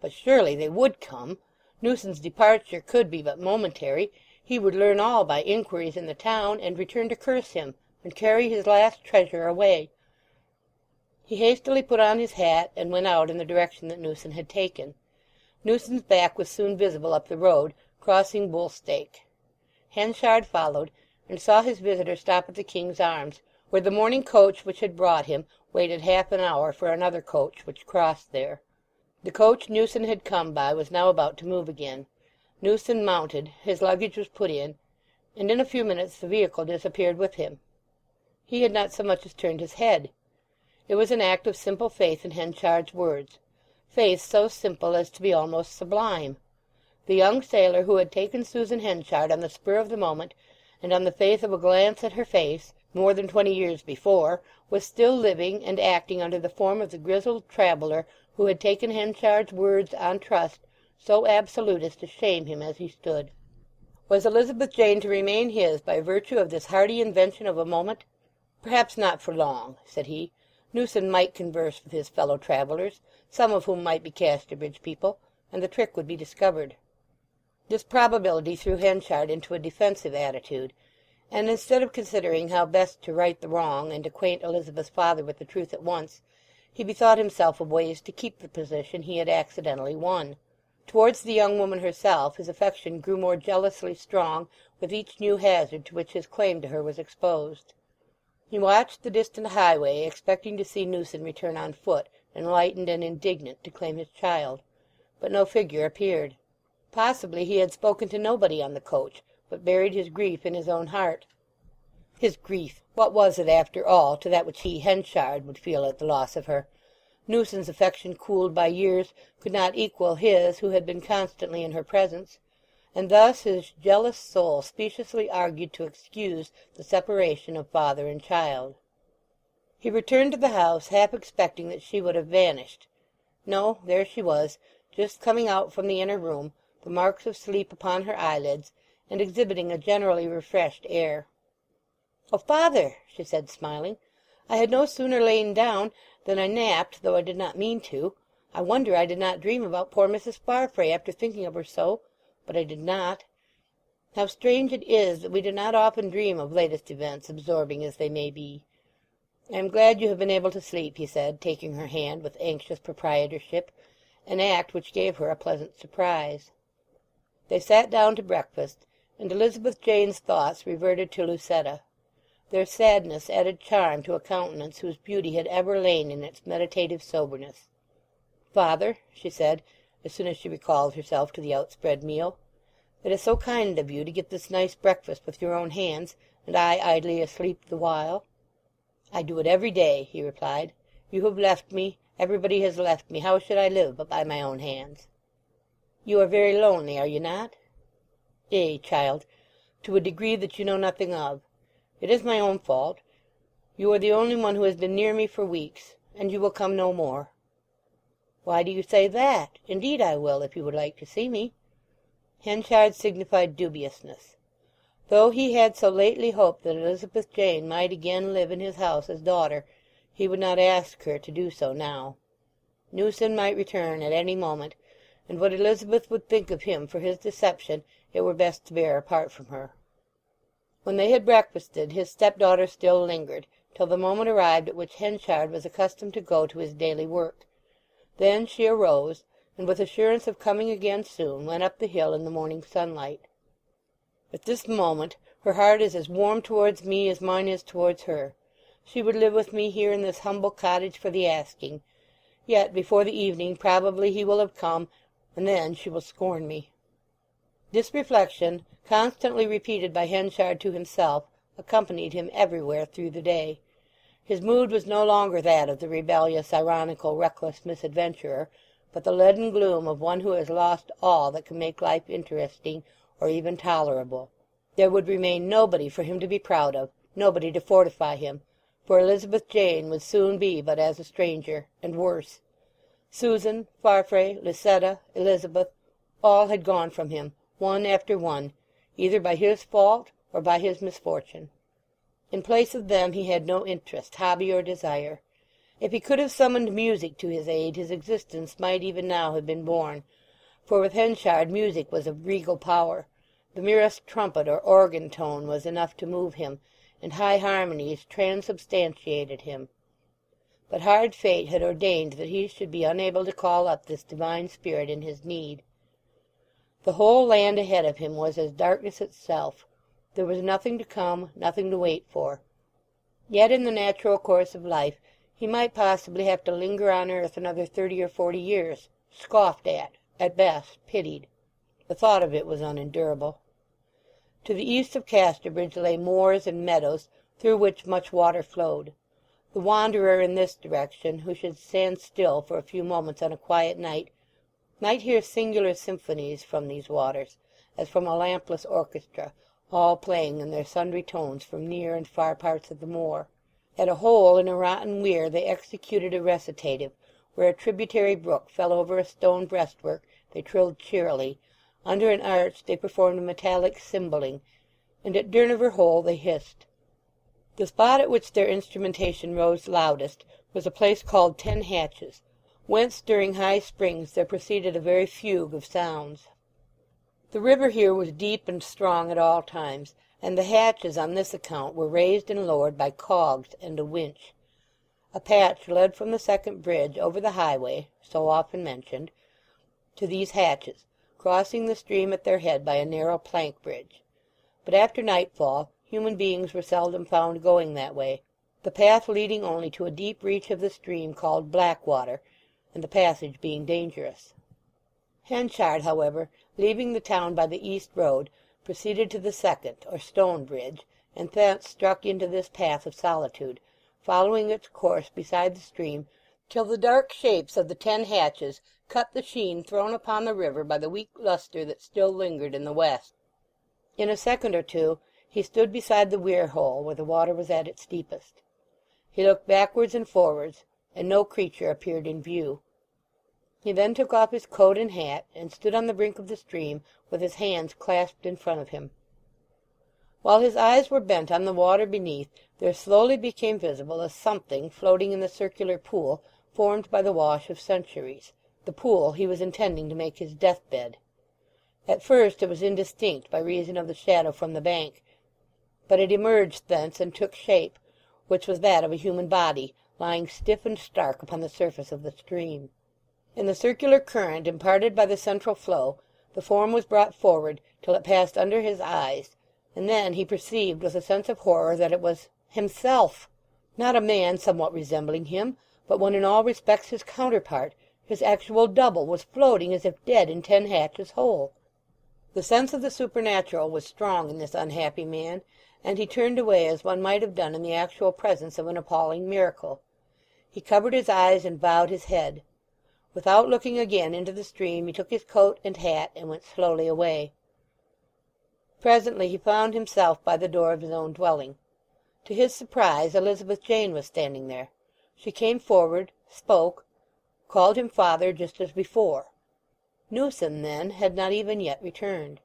But surely they would come. Newson's departure could be but momentary. He would learn all by inquiries in the town, and return to curse him, and carry his last treasure away. He hastily put on his hat and went out in the direction that Newson had taken. Newson's back was soon visible up the road, crossing Bull Stake. Henchard followed, and saw his visitor stop at the King's Arms, where the morning coach which had brought him waited half an hour for another coach which crossed there. The coach Newson had come by was now about to move again. Newson mounted, his luggage was put in, and in a few minutes the vehicle disappeared with him. He had not so much as turned his head. It was an act of simple faith in Henchard's words, faith so simple as to be almost sublime. The young sailor who had taken Susan Henchard on the spur of the moment, and on the faith of a glance at her face, more than 20 years before, was still living and acting under the form of the grizzled traveller who had taken Henchard's words on trust so absolute as to shame him as he stood. Was Elizabeth Jane to remain his by virtue of this hardy invention of a moment? "Perhaps not for long," said he. Newson might converse with his fellow travellers, some of whom might be Casterbridge people, and the trick would be discovered. This probability threw Henchard into a defensive attitude, and instead of considering how best to right the wrong and acquaint Elizabeth's father with the truth at once, he bethought himself of ways to keep the position he had accidentally won. Towards the young woman herself his affection grew more jealously strong with each new hazard to which his claim to her was exposed. He watched the distant highway, expecting to see Newson return on foot, enlightened and indignant, to claim his child. But no figure appeared. Possibly he had spoken to nobody on the coach, but buried his grief in his own heart. His grief! What was it, after all, to that which he, Henchard, would feel at the loss of her? Newson's affection, cooled by years, could not equal his who had been constantly in her presence, and thus his jealous soul speciously argued to excuse the separation of father and child. He returned to the house, half expecting that she would have vanished. No, there she was, just coming out from the inner room, the marks of sleep upon her eyelids, and exhibiting a generally refreshed air. "Oh, father," she said, smiling, "I had no sooner lain down than I napped, though I did not mean to. I wonder I did not dream about poor Mrs. Farfrae after thinking of her so, but I did not. How strange it is that we do not often dream of latest events, absorbing as they may be." "I am glad you have been able to sleep," he said, taking her hand with anxious proprietorship, an act which gave her a pleasant surprise. They sat down to breakfast, and Elizabeth Jane's thoughts reverted to Lucetta. Their sadness added charm to a countenance whose beauty had ever lain in its meditative soberness. "Father," she said, as soon as she recalled herself to the outspread meal, "it is so kind of you to get this nice breakfast with your own hands, and I idly asleep the while." "I do it every day," he replied. "You have left me, everybody has left me. How should I live but by my own hands?" "You are very lonely, are you not?" "Ay, child, to a degree that you know nothing of. It is my own fault. You are the only one who has been near me for weeks, and you will come no more." "Why do you say that? Indeed I will, if you would like to see me." Henchard signified dubiousness. Though he had so lately hoped that Elizabeth Jane might again live in his house as daughter, he would not ask her to do so now. Newson might return at any moment, and what Elizabeth would think of him for his deception it were best to bear apart from her. When they had breakfasted his stepdaughter still lingered, till the moment arrived at which Henchard was accustomed to go to his daily work. Then she arose, and with assurance of coming again soon went up the hill in the morning sunlight. "At this moment her heart is as warm towards me as mine is towards her. She would live with me here in this humble cottage for the asking. Yet before the evening probably he will have come, and then she will scorn me." This reflection, constantly repeated by Henchard to himself, accompanied him everywhere through the day. His mood was no longer that of the rebellious, ironical, reckless misadventurer, but the leaden gloom of one who has lost all that can make life interesting or even tolerable. There would remain nobody for him to be proud of, nobody to fortify him, for Elizabeth Jane would soon be but as a stranger, and worse. Susan, Farfrae, Lucetta, Elizabeth, all had gone from him, one after one, either by his fault or by his misfortune. In place of them he had no interest, hobby, or desire. If he could have summoned music to his aid his existence might even now have been borne, for with Henchard music was of regal power. The merest trumpet or organ tone was enough to move him, and high harmonies transubstantiated him. But hard fate had ordained that he should be unable to call up this divine spirit in his need. The whole land ahead of him was as darkness itself. There was nothing to come, nothing to wait for. Yet in the natural course of life he might possibly have to linger on earth another 30 or 40 years, scoffed at best pitied. The thought of it was unendurable. To the east of Casterbridge lay moors and meadows through which much water flowed. The wanderer in this direction, who should stand still for a few moments on a quiet night, might hear singular symphonies from these waters, as from a lampless orchestra, all playing in their sundry tones from near and far parts of the moor. At a hole in a rotten weir they executed a recitative. Where a tributary brook fell over a stone breastwork they trilled cheerily, under an arch they performed metallic cymballing, and at Durnover Hole they hissed. The spot at which their instrumentation rose loudest was a place called 10 Hatches, whence during high springs there proceeded a very fugue of sounds. The river here was deep and strong at all times, and the hatches on this account were raised and lowered by cogs and a winch. A patch led from the second bridge over the highway, so often mentioned, to these hatches, crossing the stream at their head by a narrow plank bridge. But after nightfall human beings were seldom found going that way, the path leading only to a deep reach of the stream called Blackwater, and the passage being dangerous. Henchard, however, leaving the town by the east road, proceeded to the second, or stone bridge, and thence struck into this path of solitude, following its course beside the stream till the dark shapes of the 10 Hatches cut the sheen thrown upon the river by the weak lustre that still lingered in the west. In a second or two he stood beside the weir hole where the water was at its deepest. He looked backwards and forwards, and no creature appeared in view. He then took off his coat and hat, and stood on the brink of the stream with his hands clasped in front of him. While his eyes were bent on the water beneath, there slowly became visible a something floating in the circular pool formed by the wash of centuries, the pool he was intending to make his death-bed. At first it was indistinct by reason of the shadow from the bank, but it emerged thence and took shape, which was that of a human body, lying stiff and stark upon the surface of the stream. In the circular current imparted by the central flow, the form was brought forward till it passed under his eyes, and then he perceived with a sense of horror that it was himself, not a man somewhat resembling him, but one in all respects his counterpart. His actual double was floating as if dead in 10 Hatches Hole. The sense of the supernatural was strong in this unhappy man, and he turned away as one might have done in the actual presence of an appalling miracle. He covered his eyes and bowed his head. Without looking again into the stream he took his coat and hat and went slowly away. Presently he found himself by the door of his own dwelling. To his surprise Elizabeth Jane was standing there. She came forward, spoke, called him father just as before. Newson, then, had not even yet returned.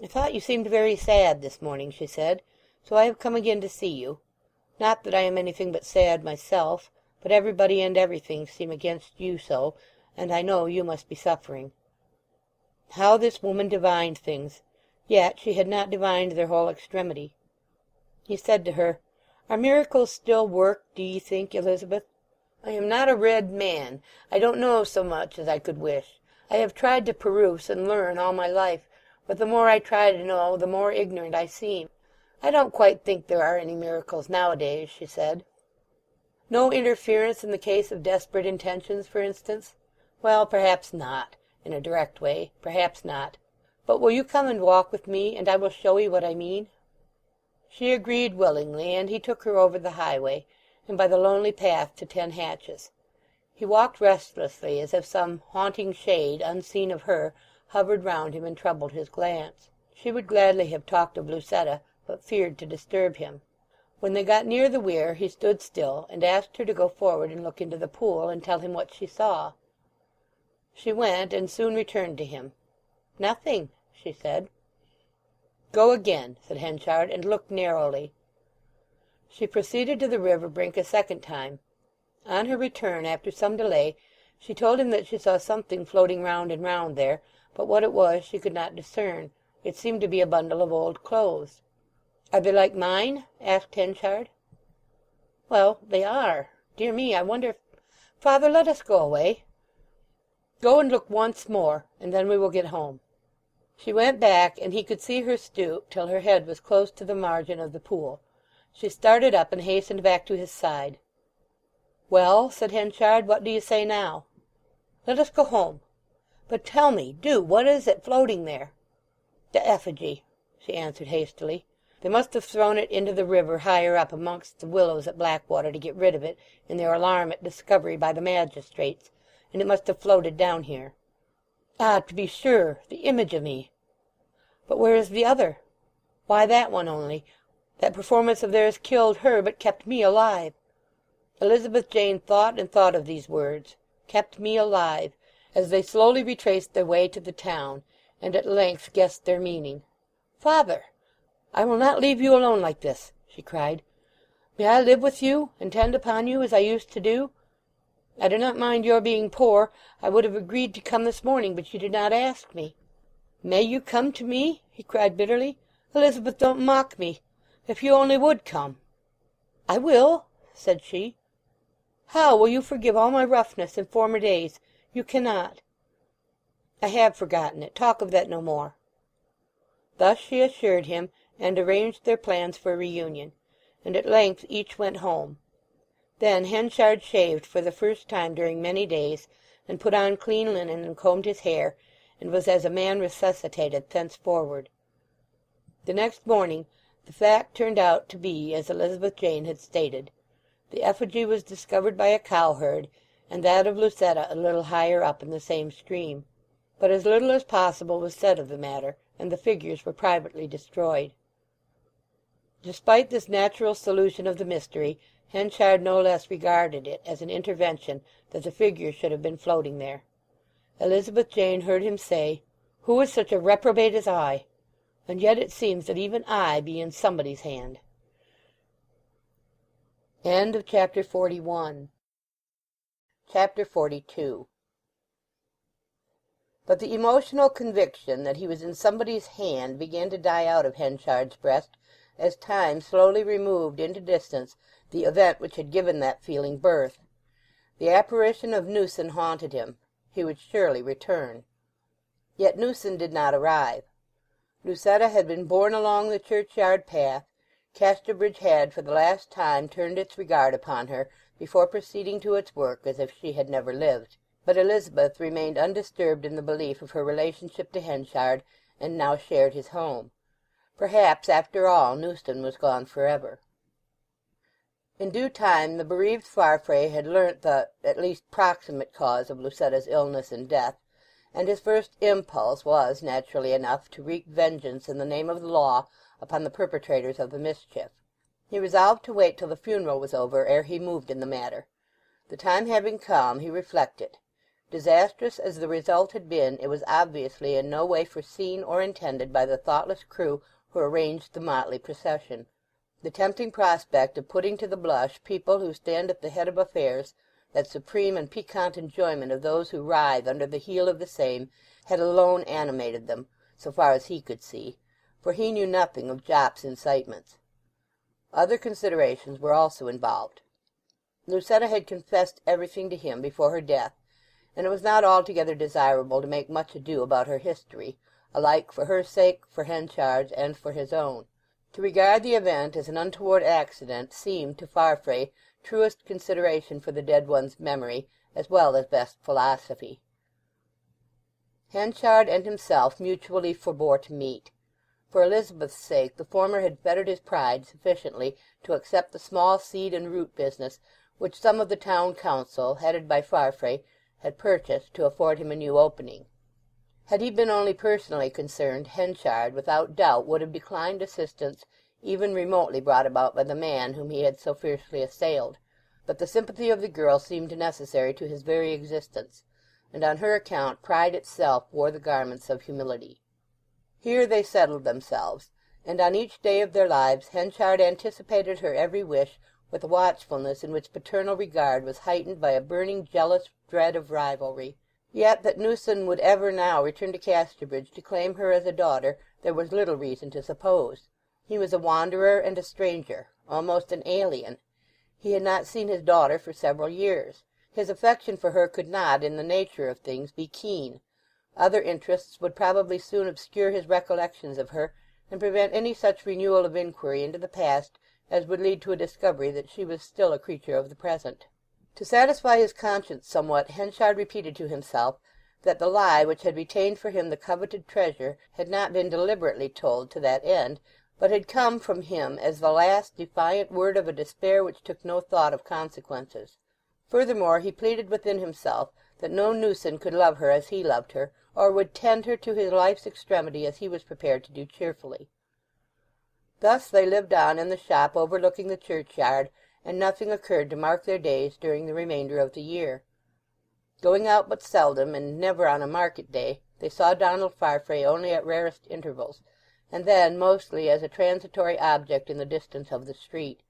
"I thought you seemed very sad this morning," she said, "so I have come again to see you. Not that I am anything but sad myself, but everybody and everything seem against you so, and I know you must be suffering." How this woman divined things! Yet she had not divined their whole extremity. He said to her, "Are miracles still worked, do ye think, Elizabeth? I am not a read man. I don't know so much as I could wish. I have tried to peruse and learn all my life, but the more I try to know, the more ignorant I seem. I don't quite think there are any miracles nowadays," she said. "No interference in the case of desperate intentions, for instance? Well, perhaps not, in a direct way, perhaps not. But will you come and walk with me, and I will show you what I mean?" She agreed willingly, and he took her over the highway, and by the lonely path to 10 Hatches. He walked restlessly, as if some haunting shade, unseen of her, hovered round him and troubled his glance. She would gladly have talked of Lucetta, but feared to disturb him. When they got near the weir he stood still, and asked her to go forward and look into the pool, and tell him what she saw. She went, and soon returned to him. "Nothing," she said. "Go again," said Henchard, "and look narrowly." She proceeded to the river brink a second time. On her return, after some delay, she told him that she saw something floating round and round there, but what it was she could not discern. It seemed to be a bundle of old clothes. "Are they like mine?" asked Henchard. "Well, they are. Dear me, I wonder if— Father, let us go away." "Go and look once more, and then we will get home." She went back, and he could see her stoop till her head was close to the margin of the pool. She started up and hastened back to his side. "Well," said Henchard, "what do you say now?" Let us go home. But tell me, do, what is it floating there?" "The effigy," she answered hastily. "They must have thrown it into the river higher up amongst the willows at Blackwater to get rid of it in their alarm at discovery by the magistrates, and it must have floated down here." "Ah, to be sure, the image of me! But where is the other? Why that one only? That performance of theirs killed her, but kept me alive." Elizabeth Jane thought and thought of these words, "kept me alive," as they slowly retraced their way to the town, and at length guessed their meaning. "Father, I will not leave you alone like this!" she cried. "May I live with you, and tend upon you as I used to do? I do not mind your being poor. I would have agreed to come this morning, but you did not ask me." "May you come to me?" he cried bitterly. "Elizabeth, don't mock me. If you only would come." "I will," said she. "How will you forgive all my roughness in former days? You cannot." "I have forgotten it. Talk of that no more." Thus she assured him, and arranged their plans for reunion, and at length each went home. Then Henchard shaved for the first time during many days, and put on clean linen and combed his hair, and was as a man resuscitated thenceforward. The next morning the fact turned out to be as Elizabeth Jane had stated. The effigy was discovered by a cowherd, and that of Lucetta a little higher up in the same stream. But as little as possible was said of the matter, and the figures were privately destroyed. Despite this natural solution of the mystery, Henchard no less regarded it as an intervention that the figures should have been floating there. Elizabeth Jane heard him say, "Who is such a reprobate as I? And yet it seems that even I be in somebody's hand." End of chapter 41. Chapter 42. But the emotional conviction that he was in somebody's hand began to die out of Henchard's breast as time slowly removed into distance the event which had given that feeling birth. The apparition of Newson haunted him. He would surely return. Yet Newson did not arrive. Lucetta had been borne along the churchyard path. Casterbridge had for the last time turned its regard upon her before proceeding to its work as if she had never lived. But Elizabeth remained undisturbed in the belief of her relationship to Henchard, and now shared his home. Perhaps, after all, Newson was gone forever. In due time the bereaved Farfrae had learnt the, at least proximate cause of Lucetta's illness and death, and his first impulse was, naturally enough, to wreak vengeance in the name of the law upon the perpetrators of the mischief. He resolved to wait till the funeral was over ere he moved in the matter. The time having come, he reflected. Disastrous as the result had been, it was obviously in no way foreseen or intended by the thoughtless crew who arranged the motley procession. The tempting prospect of putting to the blush people who stand at the head of affairs, that supreme and piquant enjoyment of those who writhe under the heel of the same, had alone animated them, so far as he could see, for he knew nothing of Jopp's incitements. Other considerations were also involved. Lucetta had confessed everything to him before her death, and it was not altogether desirable to make much ado about her history, alike for her sake, for Henchard's, and for his own. To regard the event as an untoward accident seemed to Farfrae truest consideration for the dead one's memory, as well as best philosophy. Henchard and himself mutually forbore to meet. For Elizabeth's sake the former had fettered his pride sufficiently to accept the small seed and root business which some of the town council, headed by Farfrae, had purchased to afford him a new opening. Had he been only personally concerned, Henchard without doubt would have declined assistance even remotely brought about by the man whom he had so fiercely assailed, but the sympathy of the girl seemed necessary to his very existence, and on her account pride itself wore the garments of humility. Here they settled themselves, and on each day of their lives Henchard anticipated her every wish with a watchfulness in which paternal regard was heightened by a burning jealous dread of rivalry. Yet that Newson would ever now return to Casterbridge to claim her as a daughter there was little reason to suppose. He was a wanderer and a stranger, almost an alien. He had not seen his daughter for several years. His affection for her could not, in the nature of things, be keen. Other interests would probably soon obscure his recollections of her, and prevent any such renewal of inquiry into the past as would lead to a discovery that she was still a creature of the present. To satisfy his conscience somewhat, Henchard repeated to himself that the lie which had retained for him the coveted treasure had not been deliberately told to that end, but had come from him as the last defiant word of a despair which took no thought of consequences. Furthermore, he pleaded within himself that no Newson could love her as he loved her, or would tend her to his life's extremity as he was prepared to do cheerfully. Thus they lived on in the shop overlooking the churchyard, and nothing occurred to mark their days during the remainder of the year. Going out but seldom, and never on a market day, they saw Donald Farfrae only at rarest intervals, and then mostly as a transitory object in the distance of the street.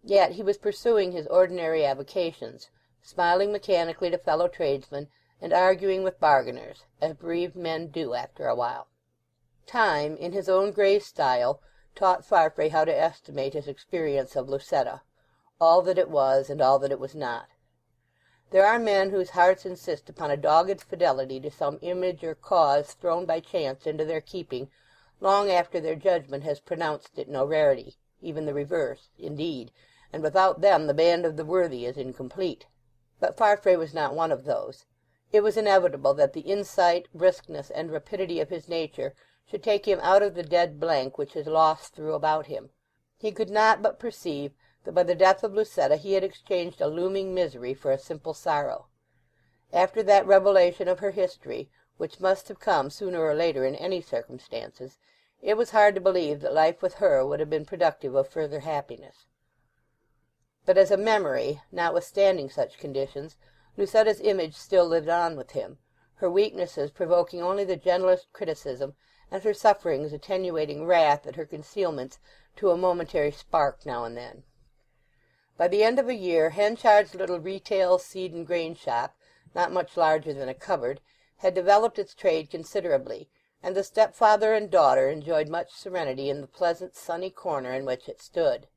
Yet he was pursuing his ordinary avocations, smiling mechanically to fellow tradesmen, and arguing with bargainers, as bereaved men do after a while. Time, in his own grave style, taught Farfrae how to estimate his experience of Lucetta, all that it was and all that it was not. There are men whose hearts insist upon a dogged fidelity to some image or cause thrown by chance into their keeping long after their judgment has pronounced it no rarity, even the reverse, indeed, and without them the band of the worthy is incomplete. But Farfrae was not one of those. It was inevitable that the insight, briskness, and rapidity of his nature should take him out of the dead blank which his loss threw about him. He could not but perceive that by the death of Lucetta he had exchanged a looming misery for a simple sorrow. After that revelation of her history, which must have come sooner or later in any circumstances, it was hard to believe that life with her would have been productive of further happiness. But as a memory, notwithstanding such conditions, Lucetta's image still lived on with him, her weaknesses provoking only the gentlest criticism, and her sufferings attenuating wrath at her concealments to a momentary spark now and then. By the end of a year Henchard's little retail seed and grain shop, not much larger than a cupboard, had developed its trade considerably, and the stepfather and daughter enjoyed much serenity in the pleasant sunny corner in which it stood.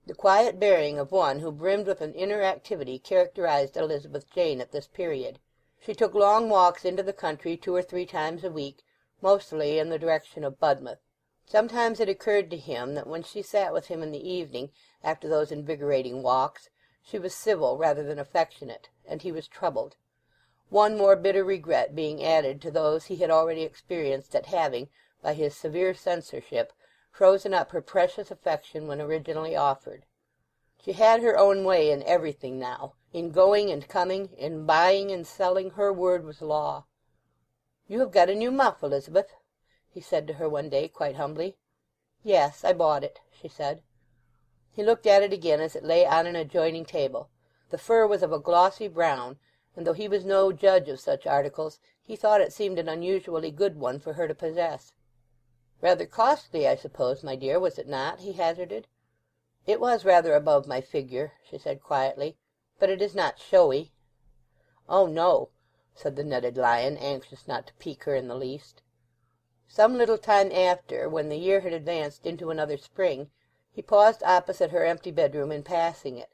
The quiet bearing of one who brimmed with an inner activity characterized Elizabeth Jane at this period. She took long walks into the country 2 or 3 times a week, mostly in the direction of Budmouth. Sometimes it occurred to him that when she sat with him in the evening, after those invigorating walks, she was civil rather than affectionate, and he was troubled. One more bitter regret being added to those he had already experienced at having, by his severe censorship, frozen up her precious affection when originally offered. She had her own way in everything now. In going and coming, in buying and selling, her word was law. "You have got a new muff, Elizabeth," he said to her one day quite humbly. "Yes, I bought it," she said. He looked at it again as it lay on an adjoining table. The fur was of a glossy brown, and though he was no judge of such articles, he thought it seemed an unusually good one for her to possess. "Rather costly, I suppose, my dear, was it not?" he hazarded. "It was rather above my figure," she said quietly, "but it is not showy." "Oh, no," said the netted lion, anxious not to pique her in the least. Some little time after, when the year had advanced into another spring, he paused opposite her empty bedroom in passing it.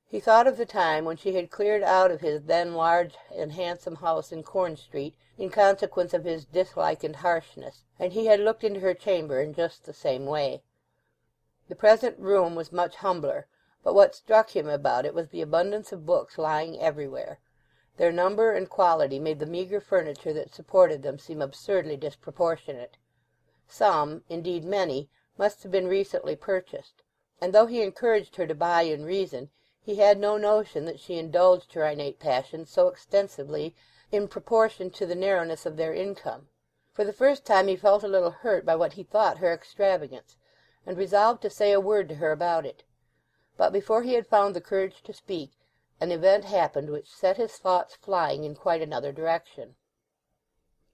He thought of the time when she had cleared out of his then large and handsome house in Corn Street in consequence of his dislike and harshness, and he had looked into her chamber in just the same way. The present room was much humbler, but what struck him about it was the abundance of books lying everywhere. Their number and quality made the meagre furniture that supported them seem absurdly disproportionate. Some, indeed many, must have been recently purchased, and though he encouraged her to buy in reason, he had no notion that she indulged her innate passions so extensively in proportion to the narrowness of their income. For the first time he felt a little hurt by what he thought her extravagance, and resolved to say a word to her about it. But before he had found the courage to speak, an event happened which set his thoughts flying in quite another direction.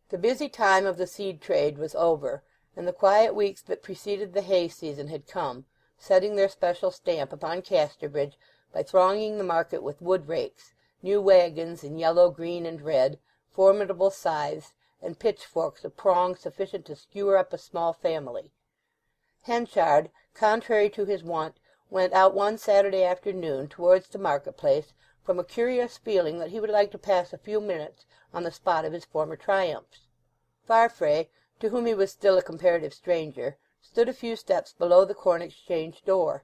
The busy time of the seed trade was over, and the quiet weeks that preceded the hay season had come, setting their special stamp upon Casterbridge by thronging the market with wood rakes, new wagons in yellow, green, and red, formidable scythes, and pitchforks of prongs sufficient to skewer up a small family. Henchard, contrary to his wont, went out one Saturday afternoon towards the market-place from a curious feeling that he would like to pass a few minutes on the spot of his former triumphs. Farfrae, to whom he was still a comparative stranger, stood a few steps below the Corn Exchange door,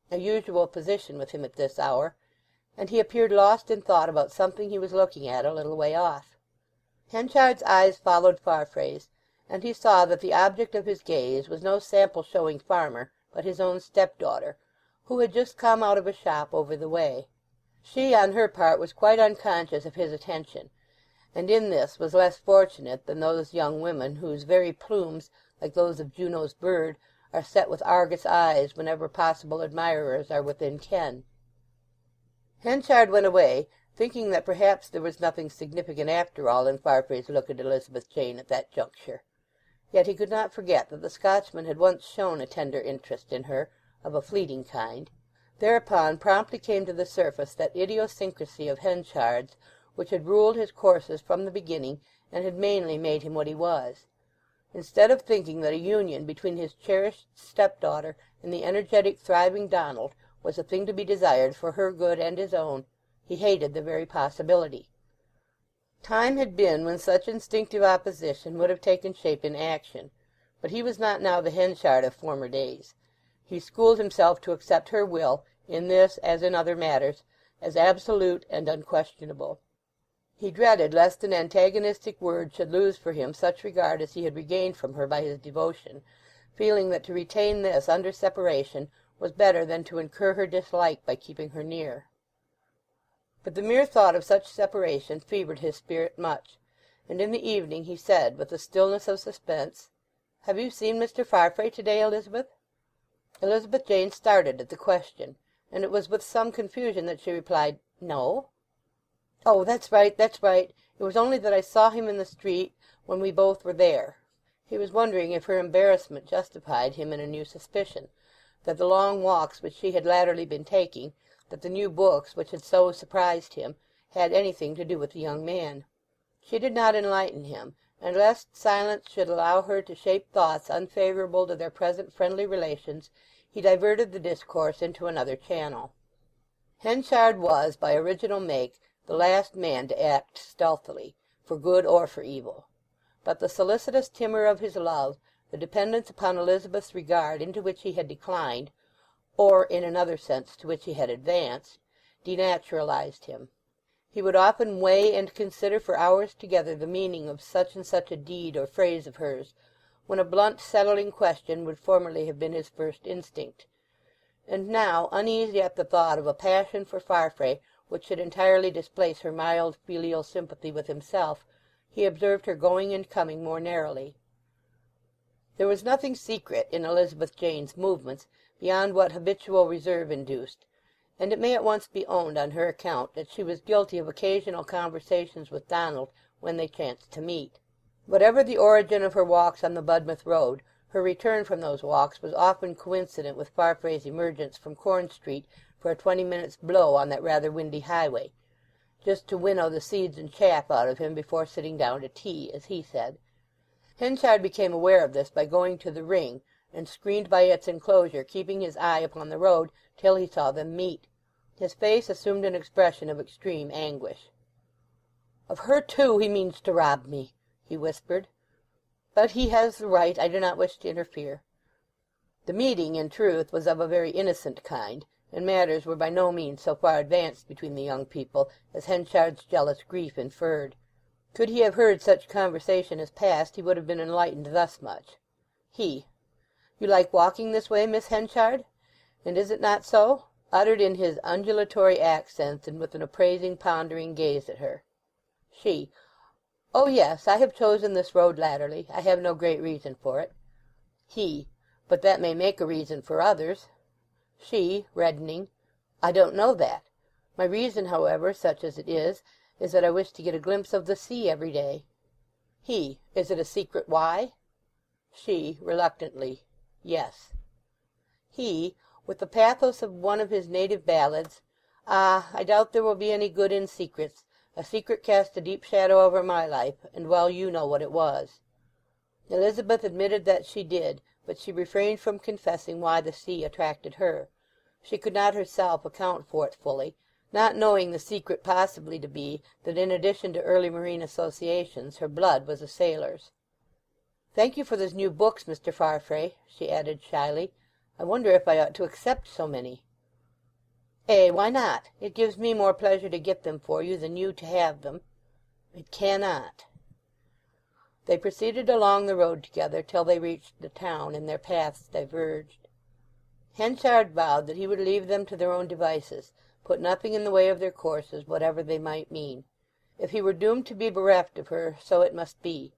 a usual position with him at this hour, and he appeared lost in thought about something he was looking at a little way off. Henchard's eyes followed Farfrae's, and he saw that the object of his gaze was no sample-showing farmer, but his own stepdaughter, who had just come out of a shop over the way. She, on her part, was quite unconscious of his attention, and in this was less fortunate than those young women whose very plumes, like those of Juno's bird, are set with Argus eyes whenever possible admirers are within ken. Henchard went away, thinking that perhaps there was nothing significant after all in Farfrae's look at Elizabeth Jane at that juncture. Yet he could not forget that the Scotchman had once shown a tender interest in her, of a fleeting kind. Thereupon promptly came to the surface that idiosyncrasy of Henchard's which had ruled his courses from the beginning and had mainly made him what he was. Instead of thinking that a union between his cherished stepdaughter and the energetic, thriving Donald was a thing to be desired for her good and his own, he hated the very possibility. Time had been when such instinctive opposition would have taken shape in action, but he was not now the Henchard of former days. He schooled himself to accept her will, in this as in other matters, as absolute and unquestionable. He dreaded lest an antagonistic word should lose for him such regard as he had regained from her by his devotion, feeling that to retain this under separation was better than to incur her dislike by keeping her near. But the mere thought of such separation fevered his spirit much, and in the evening he said, with the stillness of suspense, "Have you seen Mr. Farfrae to-day, Elizabeth?" Elizabeth Jane started at the question, and it was with some confusion that she replied, "No." "Oh, that's right, that's right. It was only that I saw him in the street when we both were there." He was wondering if her embarrassment justified him in a new suspicion, that the long walks which she had latterly been taking, that the new books which had so surprised him, had anything to do with the young man. She did not enlighten him, and lest silence should allow her to shape thoughts unfavourable to their present friendly relations, he diverted the discourse into another channel. Henchard was, by original make, the last man to act stealthily, for good or for evil. But the solicitous timor of his love, the dependence upon Elizabeth's regard into which he had declined, or in another sense to which he had advanced, denaturalized him. He would often weigh and consider for hours together the meaning of such and such a deed or phrase of hers, when a blunt settling question would formerly have been his first instinct. And now, uneasy at the thought of a passion for Farfrae which should entirely displace her mild filial sympathy with himself, he observed her going and coming more narrowly. There was nothing secret in Elizabeth Jane's movements beyond what habitual reserve induced, and it may at once be owned on her account that she was guilty of occasional conversations with Donald when they chanced to meet. Whatever the origin of her walks on the Budmouth road, her return from those walks was often coincident with Farfrae's emergence from Corn Street for a 20 minutes' blow on that rather windy highway, just to winnow the seeds and chaff out of him before sitting down to tea, as he said. Henchard became aware of this by going to the ring, and screened by its enclosure, keeping his eye upon the road till he saw them meet. His face assumed an expression of extreme anguish. "Of her too he means to rob me," he whispered. "But he has the right. I do not wish to interfere." The meeting, in truth, was of a very innocent kind, and matters were by no means so far advanced between the young people as Henchard's jealous grief inferred. Could he have heard such conversation as passed he would have been enlightened thus much. He: "You like walking this way, Miss Henchard? And is it not so?" uttered in his undulatory accents and with an appraising, pondering gaze at her. She: "Oh yes, I have chosen this road latterly. I have no great reason for it." He: "But that may make a reason for others." She, reddening: "I don't know that. My reason, however, such as it is that I wish to get a glimpse of the sea every day." He: "Is it a secret why?" She, reluctantly: "Yes." He, with the pathos of one of his native ballads: "Ah, I doubt there will be any good in secrets. A secret cast a deep shadow over my life, and well you know what it was." Elizabeth admitted that she did, but she refrained from confessing why the sea attracted her. She could not herself account for it fully, not knowing the secret possibly to be that in addition to early marine associations her blood was a sailor's. "Thank you for those new books, Mr. Farfrae," she added shyly. "I wonder if I ought to accept so many." Why not? It gives me more pleasure to get them for you than you to have them." "It cannot." They proceeded along the road together till they reached the town, and their paths diverged. Henchard vowed that he would leave them to their own devices, put nothing in the way of their courses, whatever they might mean. If he were doomed to be bereft of her, so it must be.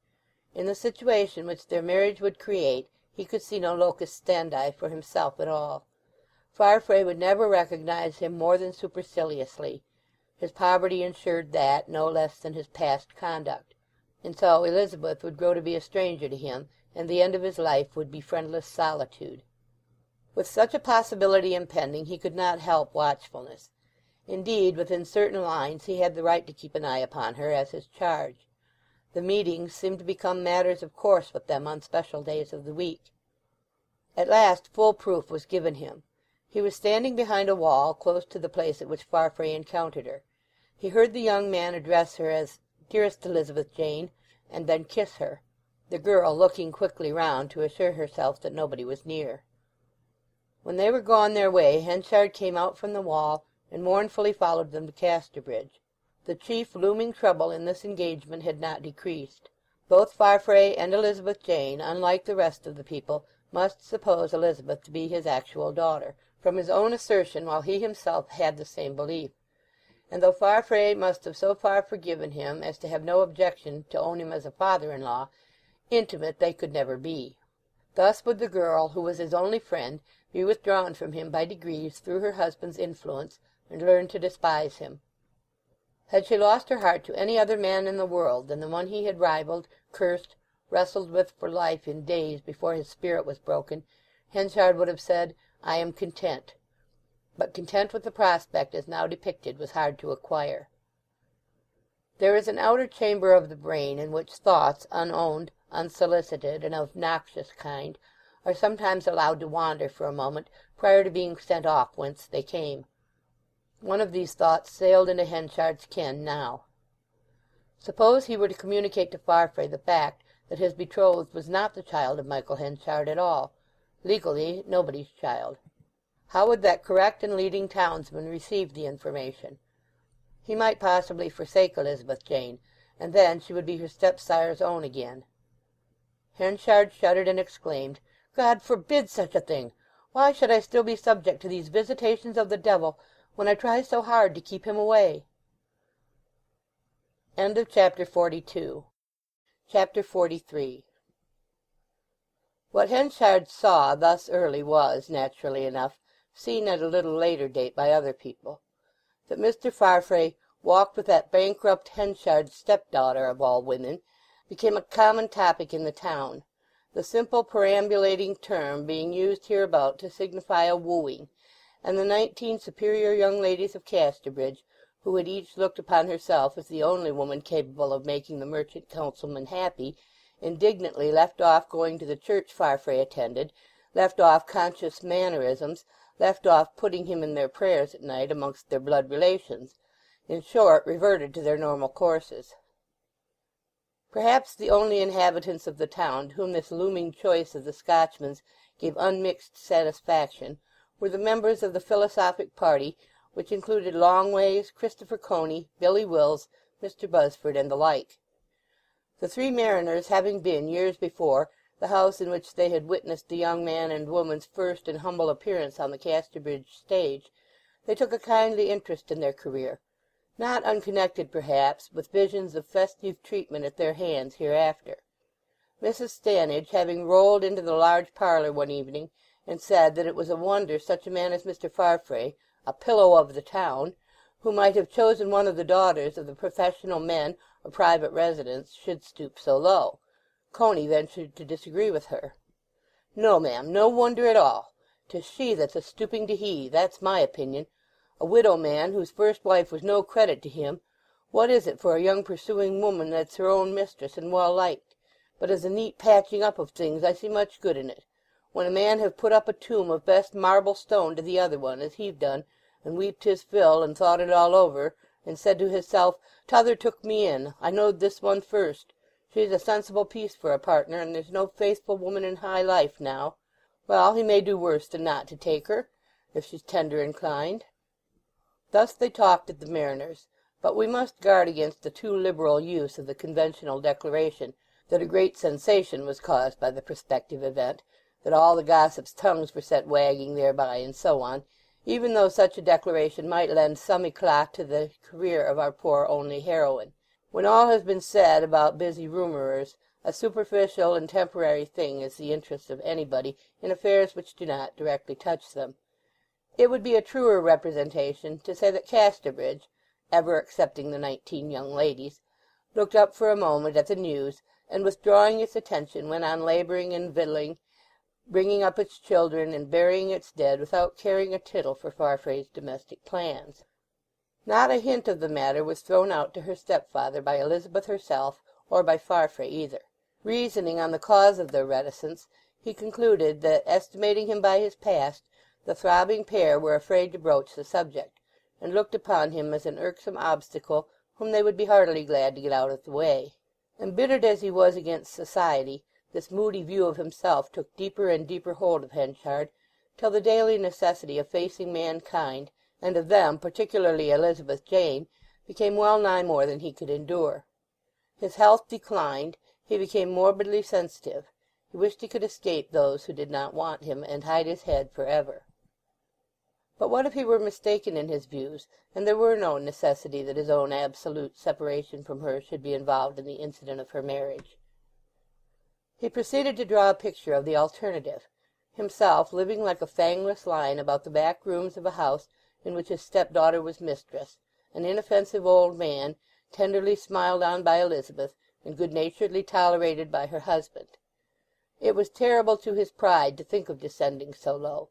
In the situation which their marriage would create he could see no locus standi for himself at all. Farfrae would never recognize him more than superciliously. His poverty ensured that, no less than his past conduct. And so Elizabeth would grow to be a stranger to him, and the end of his life would be friendless solitude. With such a possibility impending he could not help watchfulness. Indeed, within certain lines he had the right to keep an eye upon her as his charge. The meetings seemed to become matters of course with them on special days of the week. At last full proof was given him. He was standing behind a wall close to the place at which Farfrae encountered her. He heard the young man address her as "Dearest Elizabeth Jane," and then kiss her, the girl looking quickly round to assure herself that nobody was near. When they were gone their way Henchard came out from the wall and mournfully followed them to Casterbridge. The chief looming trouble in this engagement had not decreased. Both Farfrae and Elizabeth Jane, unlike the rest of the people, must suppose Elizabeth to be his actual daughter, from his own assertion, while he himself had the same belief. And though Farfrae must have so far forgiven him as to have no objection to own him as a father-in-law, intimate they could never be. Thus would the girl, who was his only friend, be withdrawn from him by degrees through her husband's influence, and learn to despise him. Had she lost her heart to any other man in the world than the one he had rivaled, cursed, wrestled with for life in days before his spirit was broken, Henchard would have said, "I am content." But content with the prospect as now depicted was hard to acquire. There is an outer chamber of the brain in which thoughts, unowned, unsolicited, and of noxious kind, are sometimes allowed to wander for a moment prior to being sent off whence they came. One of these thoughts sailed into Henchard's ken now. Suppose he were to communicate to Farfrae the fact that his betrothed was not the child of Michael Henchard at all, legally nobody's child. How would that correct and leading townsman receive the information? He might possibly forsake Elizabeth Jane, and then she would be her stepsire's own again. Henchard shuddered and exclaimed, "God forbid such a thing! Why should I still be subject to these visitations of the devil when I try so hard to keep him away?" End of Chapter 42. Chapter 43. What Henchard saw thus early was, naturally enough, seen at a little later date by other people. That Mr. Farfrae walked with that bankrupt Henchard's stepdaughter of all women became a common topic in the town, the simple perambulating term being used hereabout to signify a wooing, and the 19 superior young ladies of Casterbridge, who had each looked upon herself as the only woman capable of making the merchant councilman happy, indignantly left off going to the church Farfrae attended, left off conscious mannerisms, left off putting him in their prayers at night amongst their blood relations, in short, reverted to their normal courses. Perhaps the only inhabitants of the town to whom this looming choice of the Scotchman's gave unmixed satisfaction were the members of the philosophic party, which included Longways, Christopher Coney, Billy Wills, Mr. Busford, and the like. The three mariners having been, years before, the house in which they had witnessed the young man and woman's first and humble appearance on the Casterbridge stage, they took a kindly interest in their career, not unconnected, perhaps, with visions of festive treatment at their hands hereafter. Mrs. Stannage having rolled into the large parlour one evening and said that it was a wonder such a man as Mr. Farfrae, a pillow of the town, who might have chosen one of the daughters of the professional men or private residents, should stoop so low, Coney ventured to disagree with her. "No, ma'am, no wonder at all. 'Tis she that's a stooping to he, that's my opinion. A widow man whose first wife was no credit to him, what is it for a young pursuing woman that's her own mistress and well liked? But as a neat patching up of things I see much good in it. When a man have put up a tomb of best marble stone to the other one, as he've done, and weeped his fill, and thought it all over, and said to hisself, 'T'other took me in, I knowed this one first. She's a sensible piece for a partner, and there's no faithful woman in high life now.' Well, he may do worse than not to take her, if she's tender inclined." Thus they talked at the Mariner's, but we must guard against the too liberal use of the conventional declaration that a great sensation was caused by the prospective event, that all the gossips' tongues were set wagging thereby, and so on, even though such a declaration might lend some eclat to the career of our poor only heroine. When all has been said about busy rumourers, a superficial and temporary thing is the interest of anybody in affairs which do not directly touch them. It would be a truer representation to say that Casterbridge, ever excepting the 19 young ladies, looked up for a moment at the news, and withdrawing its attention went on labouring and victualling, bringing up its children and burying its dead without caring a tittle for Farfrae's domestic plans. Not a hint of the matter was thrown out to her stepfather by Elizabeth herself, or by Farfrae either. Reasoning on the cause of their reticence, he concluded that, estimating him by his past, the throbbing pair were afraid to broach the subject, and looked upon him as an irksome obstacle whom they would be heartily glad to get out of the way. Embittered as he was against society, this moody view of himself took deeper and deeper hold of Henchard, till the daily necessity of facing mankind, and of them, particularly Elizabeth Jane, became well nigh more than he could endure. His health declined, he became morbidly sensitive. He wished he could escape those who did not want him, and hide his head for ever. But what if he were mistaken in his views, and there were no necessity that his own absolute separation from her should be involved in the incident of her marriage? He proceeded to draw a picture of the alternative, himself living like a fangless lion about the back rooms of a house in which his stepdaughter was mistress, an inoffensive old man, tenderly smiled on by Elizabeth, and good-naturedly tolerated by her husband. It was terrible to his pride to think of descending so low,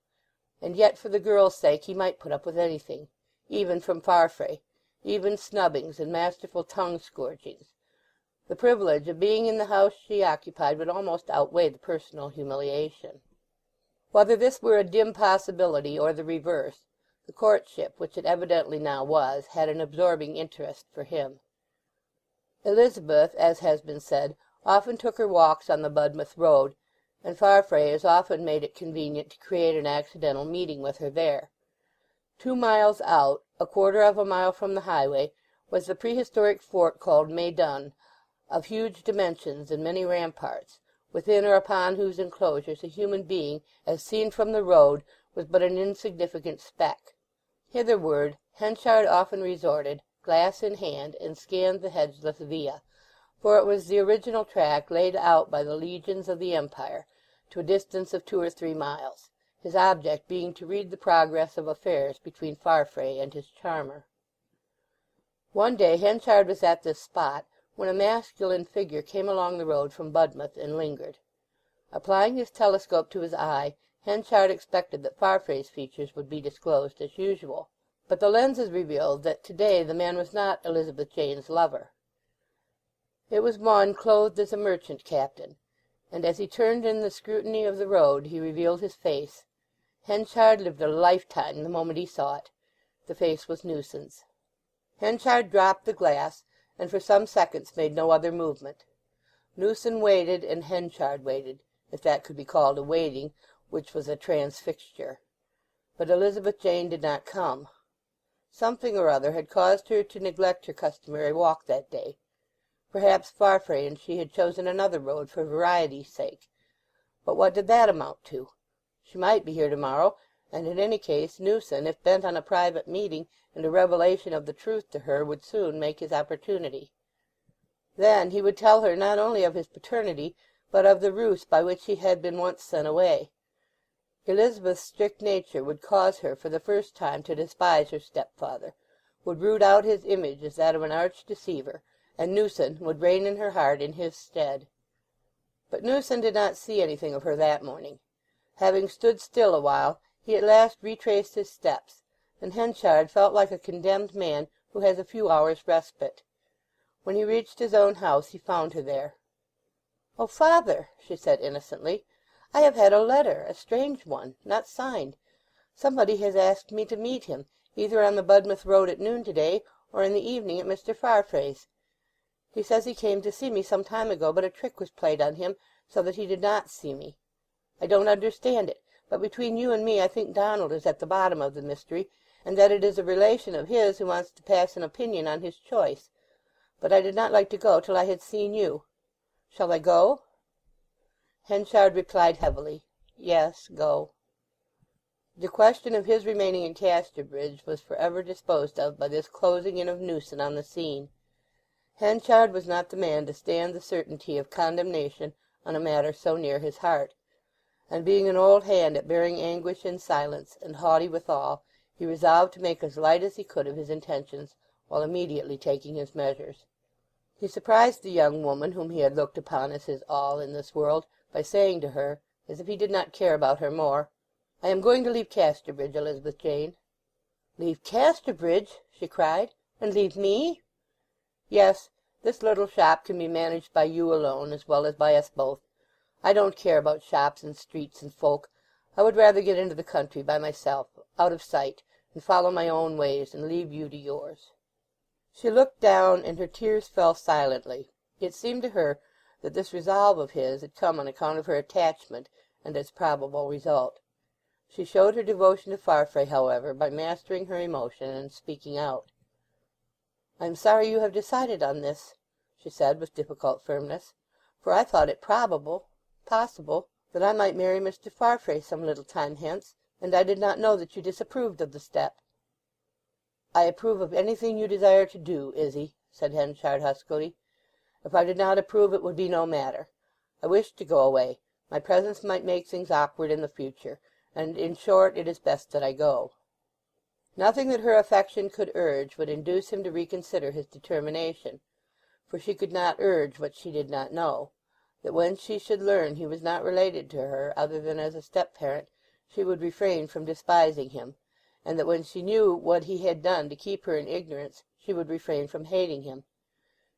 and yet for the girl's sake he might put up with anything, even from Farfrae, even snubbings and masterful tongue-scourgings. The privilege of being in the house she occupied would almost outweigh the personal humiliation. Whether this were a dim possibility or the reverse, the courtship, which it evidently now was, had an absorbing interest for him. Elizabeth, as has been said, often took her walks on the Budmouth road, and Farfrae as often made it convenient to create an accidental meeting with her there. 2 miles out, a quarter of a mile from the highway, was the prehistoric fort called Maydun, of huge dimensions and many ramparts, within or upon whose enclosures a human being, as seen from the road, was but an insignificant speck. Hitherward Henchard often resorted, glass in hand, and scanned the hedgeless via, for it was the original track laid out by the legions of the Empire, to a distance of 2 or 3 miles, his object being to read the progress of affairs between Farfrae and his charmer. One day Henchard was at this spot when a masculine figure came along the road from Budmouth and lingered. Applying his telescope to his eye, Henchard expected that Farfrae's features would be disclosed as usual, but the lenses revealed that today the man was not Elizabeth Jane's lover. It was one clothed as a merchant captain, and as he turned in the scrutiny of the road he revealed his face. Henchard lived a lifetime the moment he saw it. The face was Newson's. Henchard dropped the glass, and for some seconds made no other movement. Newson waited, and Henchard waited, if that could be called a waiting, which was a transfixture. But Elizabeth Jane did not come. Something or other had caused her to neglect her customary walk that day. Perhaps Farfrae and she had chosen another road for variety's sake. But what did that amount to? She might be here tomorrow, and in any case Newson, if bent on a private meeting and a revelation of the truth to her, would soon make his opportunity. Then he would tell her not only of his paternity, but of the ruse by which he had been once sent away. Elizabeth's strict nature would cause her for the first time to despise her stepfather, would root out his image as that of an arch deceiver, and Newson would reign in her heart in his stead. But Newson did not see anything of her that morning. Having stood still a while, he at last retraced his steps, and Henchard felt like a condemned man who has a few hours' respite. When he reached his own house he found her there. "Oh, father," she said innocently, "I have had a letter, a strange one, not signed. Somebody has asked me to meet him, either on the Budmouth road at noon to-day, or in the evening at Mr. Farfrae's. He says he came to see me some time ago, but a trick was played on him, so that he did not see me. I don't understand it, But between you and me I think Donald is at the bottom of the mystery, and that it is a relation of his who wants to pass an opinion on his choice. But I did not like to go till I had seen you. Shall I go?" Henchard replied heavily, "Yes, go." The question of his remaining in Casterbridge was for ever disposed of by this closing in of Newson on the scene. Henchard was not the man to stand the certainty of condemnation on a matter so near his heart, and being an old hand at bearing anguish in silence, and haughty withal, he resolved to make as light as he could of his intentions, while immediately taking his measures. He surprised the young woman whom he had looked upon as his all in this world by saying to her, as if he did not care about her more, "I am going to leave Casterbridge, Elizabeth Jane." "Leave Casterbridge!" she cried. "And leave me?" "Yes, this little shop can be managed by you alone as well as by us both. I don't care about shops and streets and folk. I would rather get into the country by myself, out of sight, and follow my own ways, and leave you to yours." She looked down, and her tears fell silently. It seemed to her that this resolve of his had come on account of her attachment and its probable result. She showed her devotion to Farfrae, however, by mastering her emotion and speaking out. "I am sorry you have decided on this," she said with difficult firmness, "for I thought it possible, that I might marry Mr. Farfrae some little time hence, and I did not know that you disapproved of the step." "I approve of anything you desire to do, Izzy," said Henchard huskily. "If I did not approve it would be no matter. I wish to go away. My presence might make things awkward in the future, and in short it is best that I go." Nothing that her affection could urge would induce him to reconsider his determination, for she could not urge what she did not know, that when she should learn he was not related to her other than as a step-parent she would refrain from despising him, and that when she knew what he had done to keep her in ignorance she would refrain from hating him.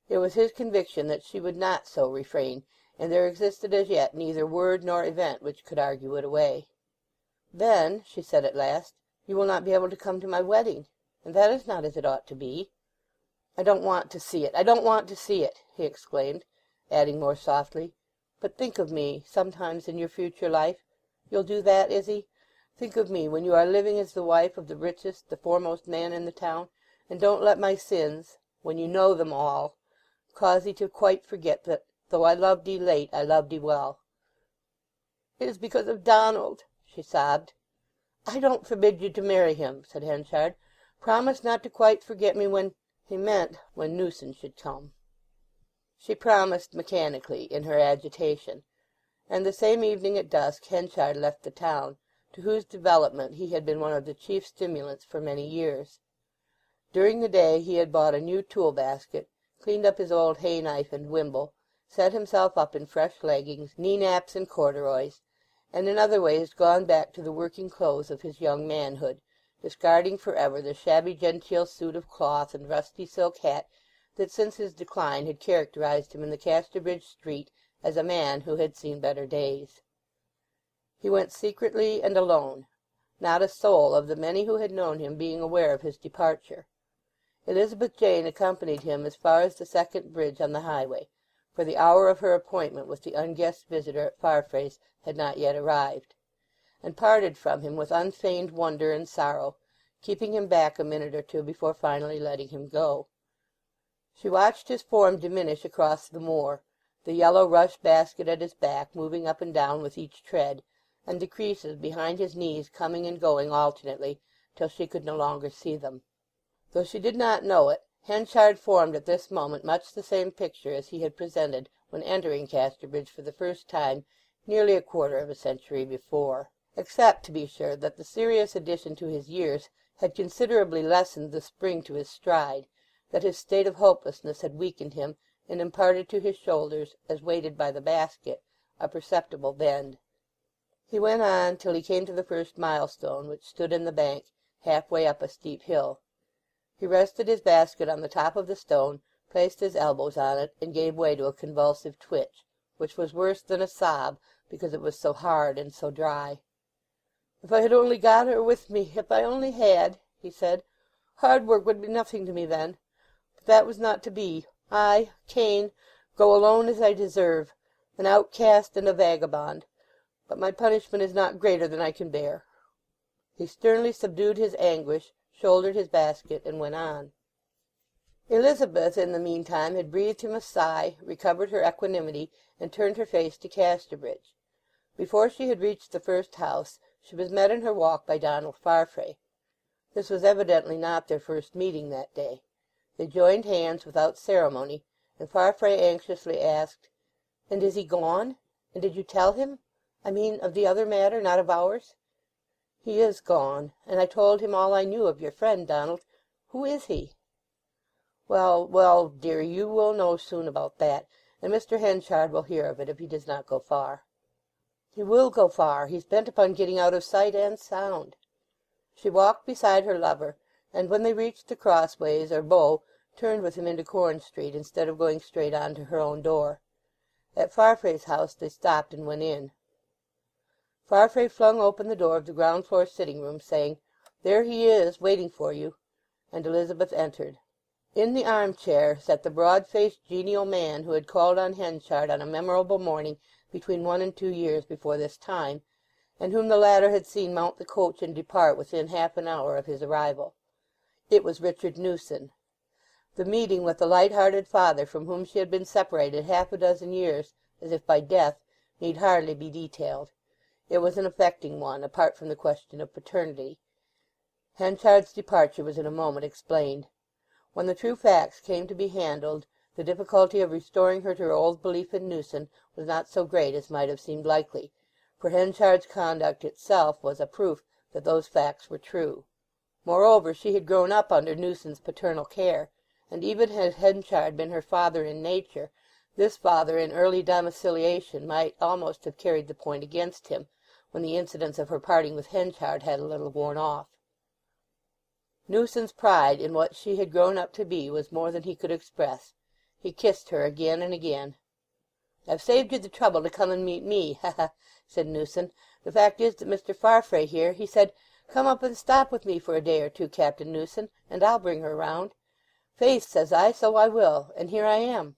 It was his conviction that she would not so refrain, and there existed as yet neither word nor event which could argue it away. "Then," she said at last, "you will not be able to come to my wedding, and that is not as it ought to be." "I don't want to see it, I don't want to see it!" he exclaimed, adding more softly, "But think of me sometimes in your future life. You'll do that, Izzy? Think of me when you are living as the wife of the richest, the foremost man in the town, and don't let my sins, when you know them all, cause 'ee to quite forget that, though I loved 'ee late, I loved 'ee well." "It is because of Donald," she sobbed. "I don't forbid you to marry him," said Henchard. "Promise not to quite forget me when—" he meant when Newson should come. She promised mechanically in her agitation, and the same evening at dusk Henchard left the town, to whose development he had been one of the chief stimulants for many years. During the day he had bought a new tool basket, cleaned up his old hay knife and wimble, set himself up in fresh leggings, knee naps and corduroys, and in other ways gone back to the working clothes of his young manhood, discarding for ever the shabby genteel suit of cloth and rusty silk hat that since his decline had characterized him in the Casterbridge street as a man who had seen better days. He went secretly and alone, not a soul of the many who had known him being aware of his departure. Elizabeth Jane accompanied him as far as the second bridge on the highway, for the hour of her appointment with the unguessed visitor at Farfrae's had not yet arrived, and parted from him with unfeigned wonder and sorrow, keeping him back a minute or two before finally letting him go. She watched his form diminish across the moor, the yellow rush basket at his back moving up and down with each tread, and the creases behind his knees coming and going alternately till she could no longer see them. Though she did not know it, Henchard formed at this moment much the same picture as he had presented when entering Casterbridge for the first time nearly a quarter of a century before, except, to be sure, that the serious addition to his years had considerably lessened the spring to his stride, that his state of hopelessness had weakened him and imparted to his shoulders, as weighted by the basket, a perceptible bend. He went on till he came to the first milestone, which stood in the bank, half-way up a steep hill. He rested his basket on the top of the stone, placed his elbows on it, and gave way to a convulsive twitch, which was worse than a sob, because it was so hard and so dry. "If I had only got her with me, if I only had," he said. "Hard work would be nothing to me then. But that was not to be. I, Cain, go alone as I deserve, an outcast and a vagabond. but my punishment is not greater than I can bear." He sternly subdued his anguish, shouldered his basket, and went on. Elizabeth, in the meantime, had breathed him a sigh, recovered her equanimity, and turned her face to Casterbridge. Before she had reached the first house she was met in her walk by Donald Farfrae. This was evidently not their first meeting that day. They joined hands without ceremony, and Farfrae anxiously asked, "And is he gone? And did you tell him? I mean of the other matter, not of ours?" "He is gone, and I told him all I knew of your friend, Donald. Who is he?" "Well, well, dearie, you will know soon about that, and Mr. Henchard will hear of it if he does not go far." "He will go far. He's bent upon getting out of sight and sound." She walked beside her lover, and when they reached the crossways or bow, turned with him into Corn Street instead of going straight on to her own door. At Farfrae's house they stopped and went in. Farfrae flung open the door of the ground-floor sitting-room, saying, "There he is, waiting for you," and Elizabeth entered. In the armchair sat the broad-faced, genial man who had called on Henchard on a memorable morning between 1 and 2 years before this time, and whom the latter had seen mount the coach and depart within half an hour of his arrival. It was Richard Newson. The meeting with the light-hearted father from whom she had been separated half a dozen years, as if by death, need hardly be detailed. It was an affecting one, apart from the question of paternity. Henchard's departure was in a moment explained. When the true facts came to be handled, the difficulty of restoring her to her old belief in Newson was not so great as might have seemed likely, for Henchard's conduct itself was a proof that those facts were true. Moreover, she had grown up under Newson's paternal care, and even had Henchard been her father in nature, this father in early domiciliation might almost have carried the point against him, when the incidents of her parting with Henchard had a little worn off. Newson's pride in what she had grown up to be was more than he could express. He kissed her again and again. "I've saved you the trouble to come and meet me, ha!" said Newson. "The fact is that Mr. Farfrae here, he said, 'Come up and stop with me for a day or two, Captain Newson, and I'll bring her round.' Faith, says I, so I will, and here I am."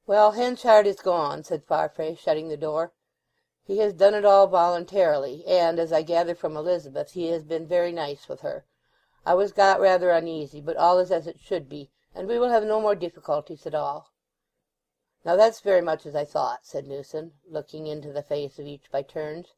"Well, Henchard is gone," said Farfrae, shutting the door. "He has done it all voluntarily, and, as I gather from Elizabeth, he has been very nice with her. I was got rather uneasy, but all is as it should be, and we will have no more difficulties at all." "Now that's very much as I thought," said Newson, looking into the face of each by turns.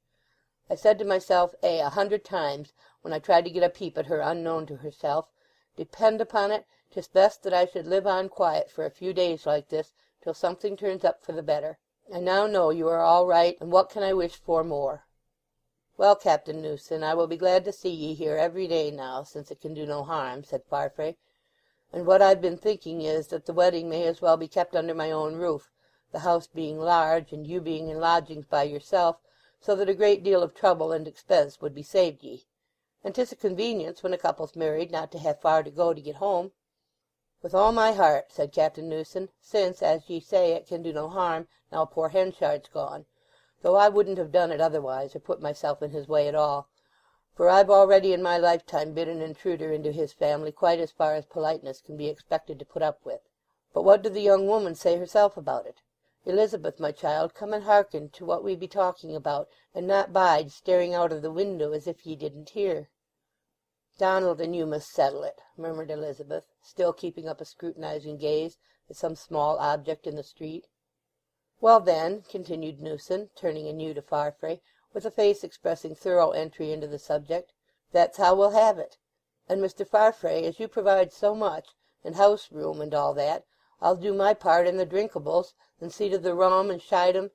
"I said to myself, 100 times, when I tried to get a peep at her unknown to herself, depend upon it, 'tis best that I should live on quiet for a few days like this, till something turns up for the better. I now know you are all right, and what can I wish for more?" "Well, Captain Newson, I will be glad to see ye here every day now, since it can do no harm," said Farfrae. "And what I've been thinking is that the wedding may as well be kept under my own roof, the house being large, and you being in lodgings by yourself, so that a great deal of trouble and expense would be saved ye. And 'tis a convenience when a couple's married not to have far to go to get home." "With all my heart," said Captain Newson, "since, as ye say, it can do no harm, now poor Henchard's gone, though I wouldn't have done it otherwise, or put myself in his way at all, for I've already in my lifetime been an intruder into his family quite as far as politeness can be expected to put up with. But what did the young woman say herself about it? Elizabeth, my child, come and hearken to what we be talking about, and not bide staring out of the window as if ye didn't hear." "Donald and you must settle it," murmured Elizabeth, still keeping up a scrutinizing gaze at some small object in the street. "Well, then," continued Newson, turning anew to Farfrae, with a face expressing thorough entry into the subject, "that's how we'll have it. And, Mr. Farfrae, as you provide so much, and house room and all that, I'll do my part in the drinkables, and see to the rum and scheidam.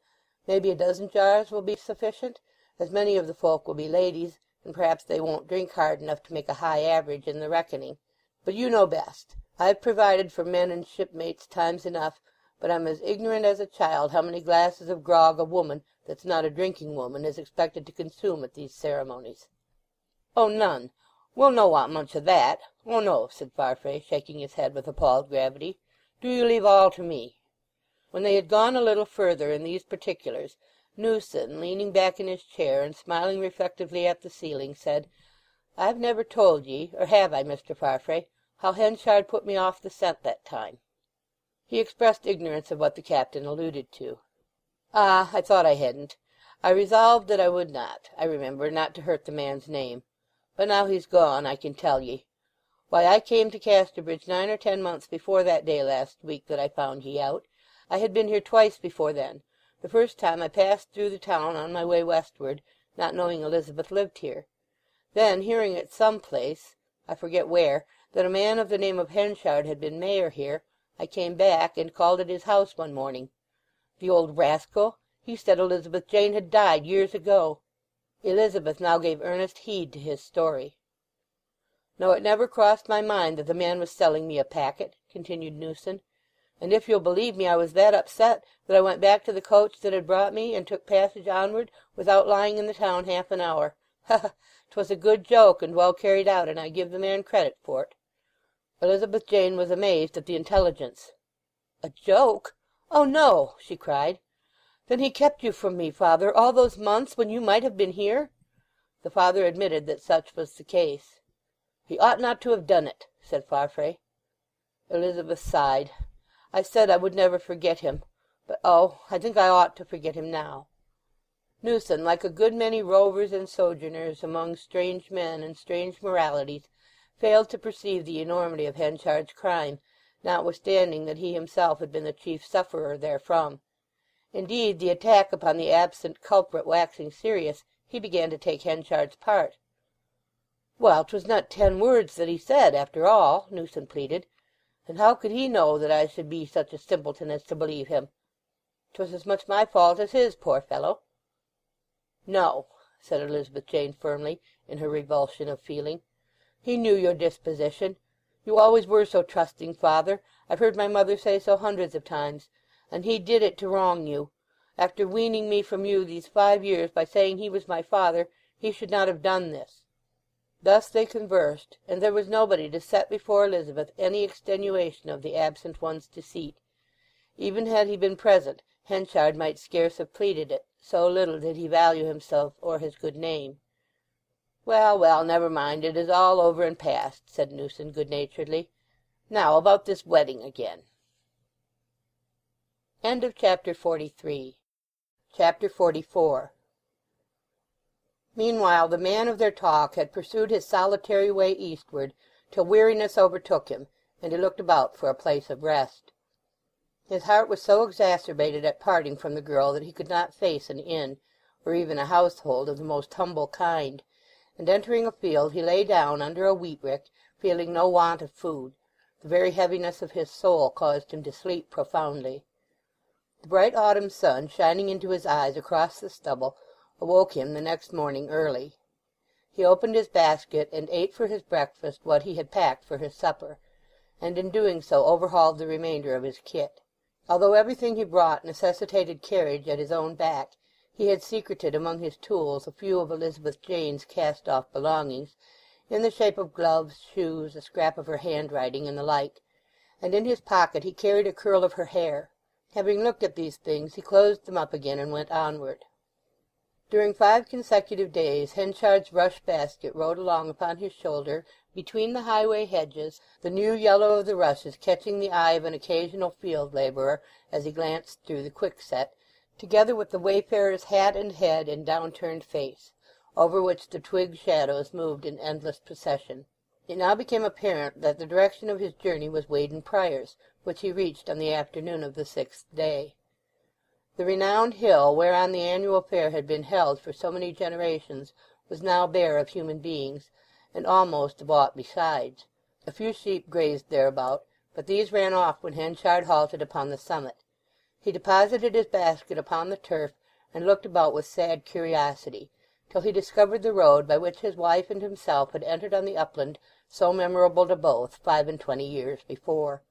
Maybe a dozen jars will be sufficient, as many of the folk will be ladies, and perhaps they won't drink hard enough to make a high average in the reckoning. But you know best. I've provided for men and shipmates times enough, but I'm as ignorant as a child how many glasses of grog a woman that's not a drinking woman is expected to consume at these ceremonies." "Oh, none. We'll no want much of that. Oh, no," said Farfrae, shaking his head with appalled gravity. "Do you leave all to me." When they had gone a little further in these particulars, Newson, leaning back in his chair and smiling reflectively at the ceiling, said, "I've never told ye, or have I, Mr. Farfrae, how Henchard put me off the scent that time?" He expressed ignorance of what the captain alluded to. "Ah, I thought I hadn't. I resolved that I would not, I remember, not to hurt the man's name. But now he's gone, I can tell ye. Why, I came to Casterbridge 9 or 10 months before that day last week that I found ye out. I had been here twice before then. The first time I passed through the town on my way westward, not knowing Elizabeth lived here. Then, hearing at some place, I forget where, that a man of the name of Henchard had been mayor here, I came back and called at his house one morning. The old rascal! He said Elizabeth Jane had died years ago." Elizabeth now gave earnest heed to his story. "No, it never crossed my mind that the man was selling me a packet," continued Newson. "And if you'll believe me, I was that upset that I went back to the coach that had brought me, and took passage onward without lying in the town half an hour. Ha ha! 'Twas a good joke, and well carried out, and I give the man credit for't." Elizabeth Jane was amazed at the intelligence. "A joke? Oh, no!" she cried. "Then he kept you from me, father, all those months when you might have been here?" The father admitted that such was the case. "He ought not to have done it," said Farfrae. Elizabeth sighed. "I said I would never forget him. But oh, I think I ought to forget him now." Newson, like a good many rovers and sojourners among strange men and strange moralities, failed to perceive the enormity of Henchard's crime, notwithstanding that he himself had been the chief sufferer therefrom. Indeed, the attack upon the absent culprit waxing serious, he began to take Henchard's part. "Well, 'twas not 10 words that he said, after all," Newson pleaded. "And how could he know that I should be such a simpleton as to believe him? 'Twas as much my fault as his, poor fellow." "No," said Elizabeth Jane firmly, in her revulsion of feeling. "He knew your disposition. You always were so trusting, father. I've heard my mother say so hundreds of times. And he did it to wrong you. After weaning me from you these 5 years by saying he was my father, he should not have done this." Thus they conversed, and there was nobody to set before Elizabeth any extenuation of the absent one's deceit. Even had he been present, Henchard might scarce have pleaded it, so little did he value himself or his good name. "Well, well, never mind, it is all over and past," said Newson good-naturedly. "Now about this wedding again." End of Chapter 43. Chapter 44. Meanwhile the man of their talk had pursued his solitary way eastward till weariness overtook him, and he looked about for a place of rest. His heart was so exacerbated at parting from the girl that he could not face an inn, or even a household of the most humble kind, and entering a field he lay down under a wheat-rick, feeling no want of food. The very heaviness of his soul caused him to sleep profoundly. The bright autumn sun, shining into his eyes across the stubble, awoke him the next morning early. He opened his basket and ate for his breakfast what he had packed for his supper, and in doing so overhauled the remainder of his kit. Although everything he brought necessitated carriage at his own back, he had secreted among his tools a few of Elizabeth Jane's cast-off belongings, in the shape of gloves, shoes, a scrap of her handwriting, and the like, and in his pocket he carried a curl of her hair. Having looked at these things, he closed them up again and went onward. During 5 consecutive days Henchard's rush basket rode along upon his shoulder between the highway hedges, the new yellow of the rushes catching the eye of an occasional field labourer as he glanced through the quickset, together with the wayfarer's hat and head and down-turned face, over which the twig shadows moved in endless procession. It now became apparent that the direction of his journey was Weydon Priors, which he reached on the afternoon of the 6th day. The renowned hill whereon the annual fair had been held for so many generations was now bare of human beings, and almost of aught besides. A few sheep grazed thereabout, but these ran off when Henchard halted upon the summit. He deposited his basket upon the turf and looked about with sad curiosity, till he discovered the road by which his wife and himself had entered on the upland so memorable to both 25 years before.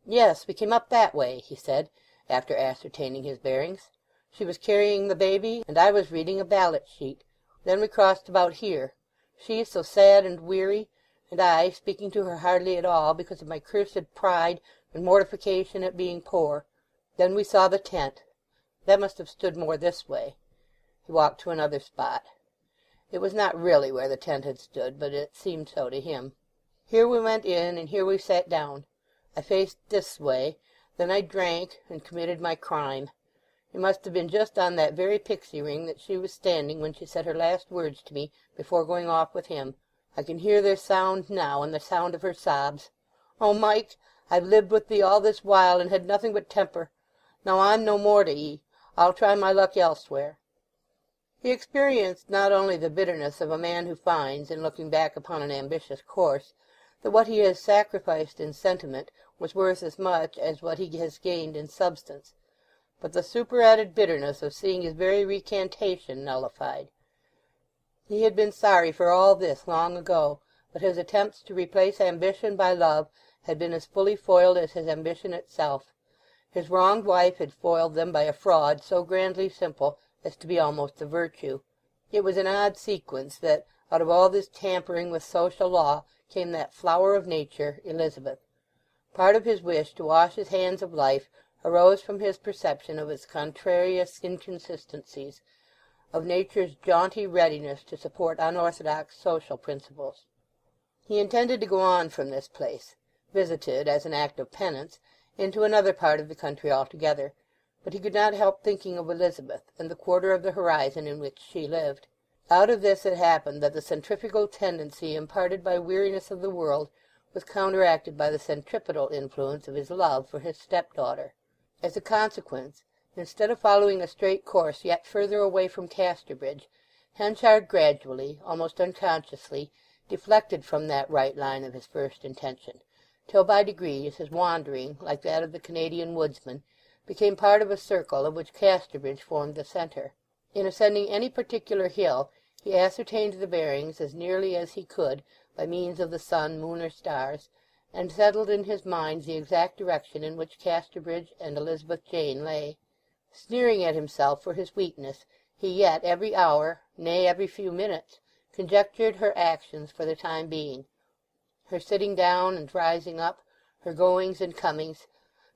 "Yes, we came up that way," he said, after ascertaining his bearings. "She was carrying the baby, and I was reading a ballot sheet. Then we crossed about here. She so sad and weary, and I speaking to her hardly at all because of my cursed pride and mortification at being poor. Then we saw the tent. That must have stood more this way." He walked to another spot. It was not really where the tent had stood, but it seemed so to him. "Here we went in, and here we sat down. I faced this way. Then I drank, and committed my crime. It must have been just on that very pixie ring that she was standing when she said her last words to me before going off with him. I can hear their sound now, and the sound of her sobs. Oh, Mike, I've lived with thee all this while, and had nothing but temper. Now I'm no more to 'ee. I'll try my luck elsewhere." He experienced not only the bitterness of a man who finds, in looking back upon an ambitious course, that what he has sacrificed in sentiment was worth as much as what he has gained in substance, but the superadded bitterness of seeing his very recantation nullified. He had been sorry for all this long ago, but his attempts to replace ambition by love had been as fully foiled as his ambition itself. His wronged wife had foiled them by a fraud so grandly simple as to be almost a virtue. It was an odd sequence that out of all this tampering with social law came that flower of nature, Elizabeth. Part of his wish to wash his hands of life arose from his perception of its contrarious inconsistencies, of nature's jaunty readiness to support unorthodox social principles. He intended to go on from this place, visited as an act of penance, into another part of the country altogether, but he could not help thinking of Elizabeth and the quarter of the horizon in which she lived. Out of this it happened that the centrifugal tendency imparted by weariness of the world was counteracted by the centripetal influence of his love for his stepdaughter. As a consequence, instead of following a straight course yet further away from Casterbridge, Henchard gradually, almost unconsciously, deflected from that right line of his first intention, till by degrees his wandering, like that of the Canadian woodsman, became part of a circle of which Casterbridge formed the centre. In ascending any particular hill he ascertained the bearings as nearly as he could by means of the sun, moon, or stars, and settled in his mind the exact direction in which Casterbridge and Elizabeth Jane lay. Sneering at himself for his weakness, he yet every hour, nay, every few minutes, conjectured her actions for the time being, her sitting down and rising up, her goings and comings,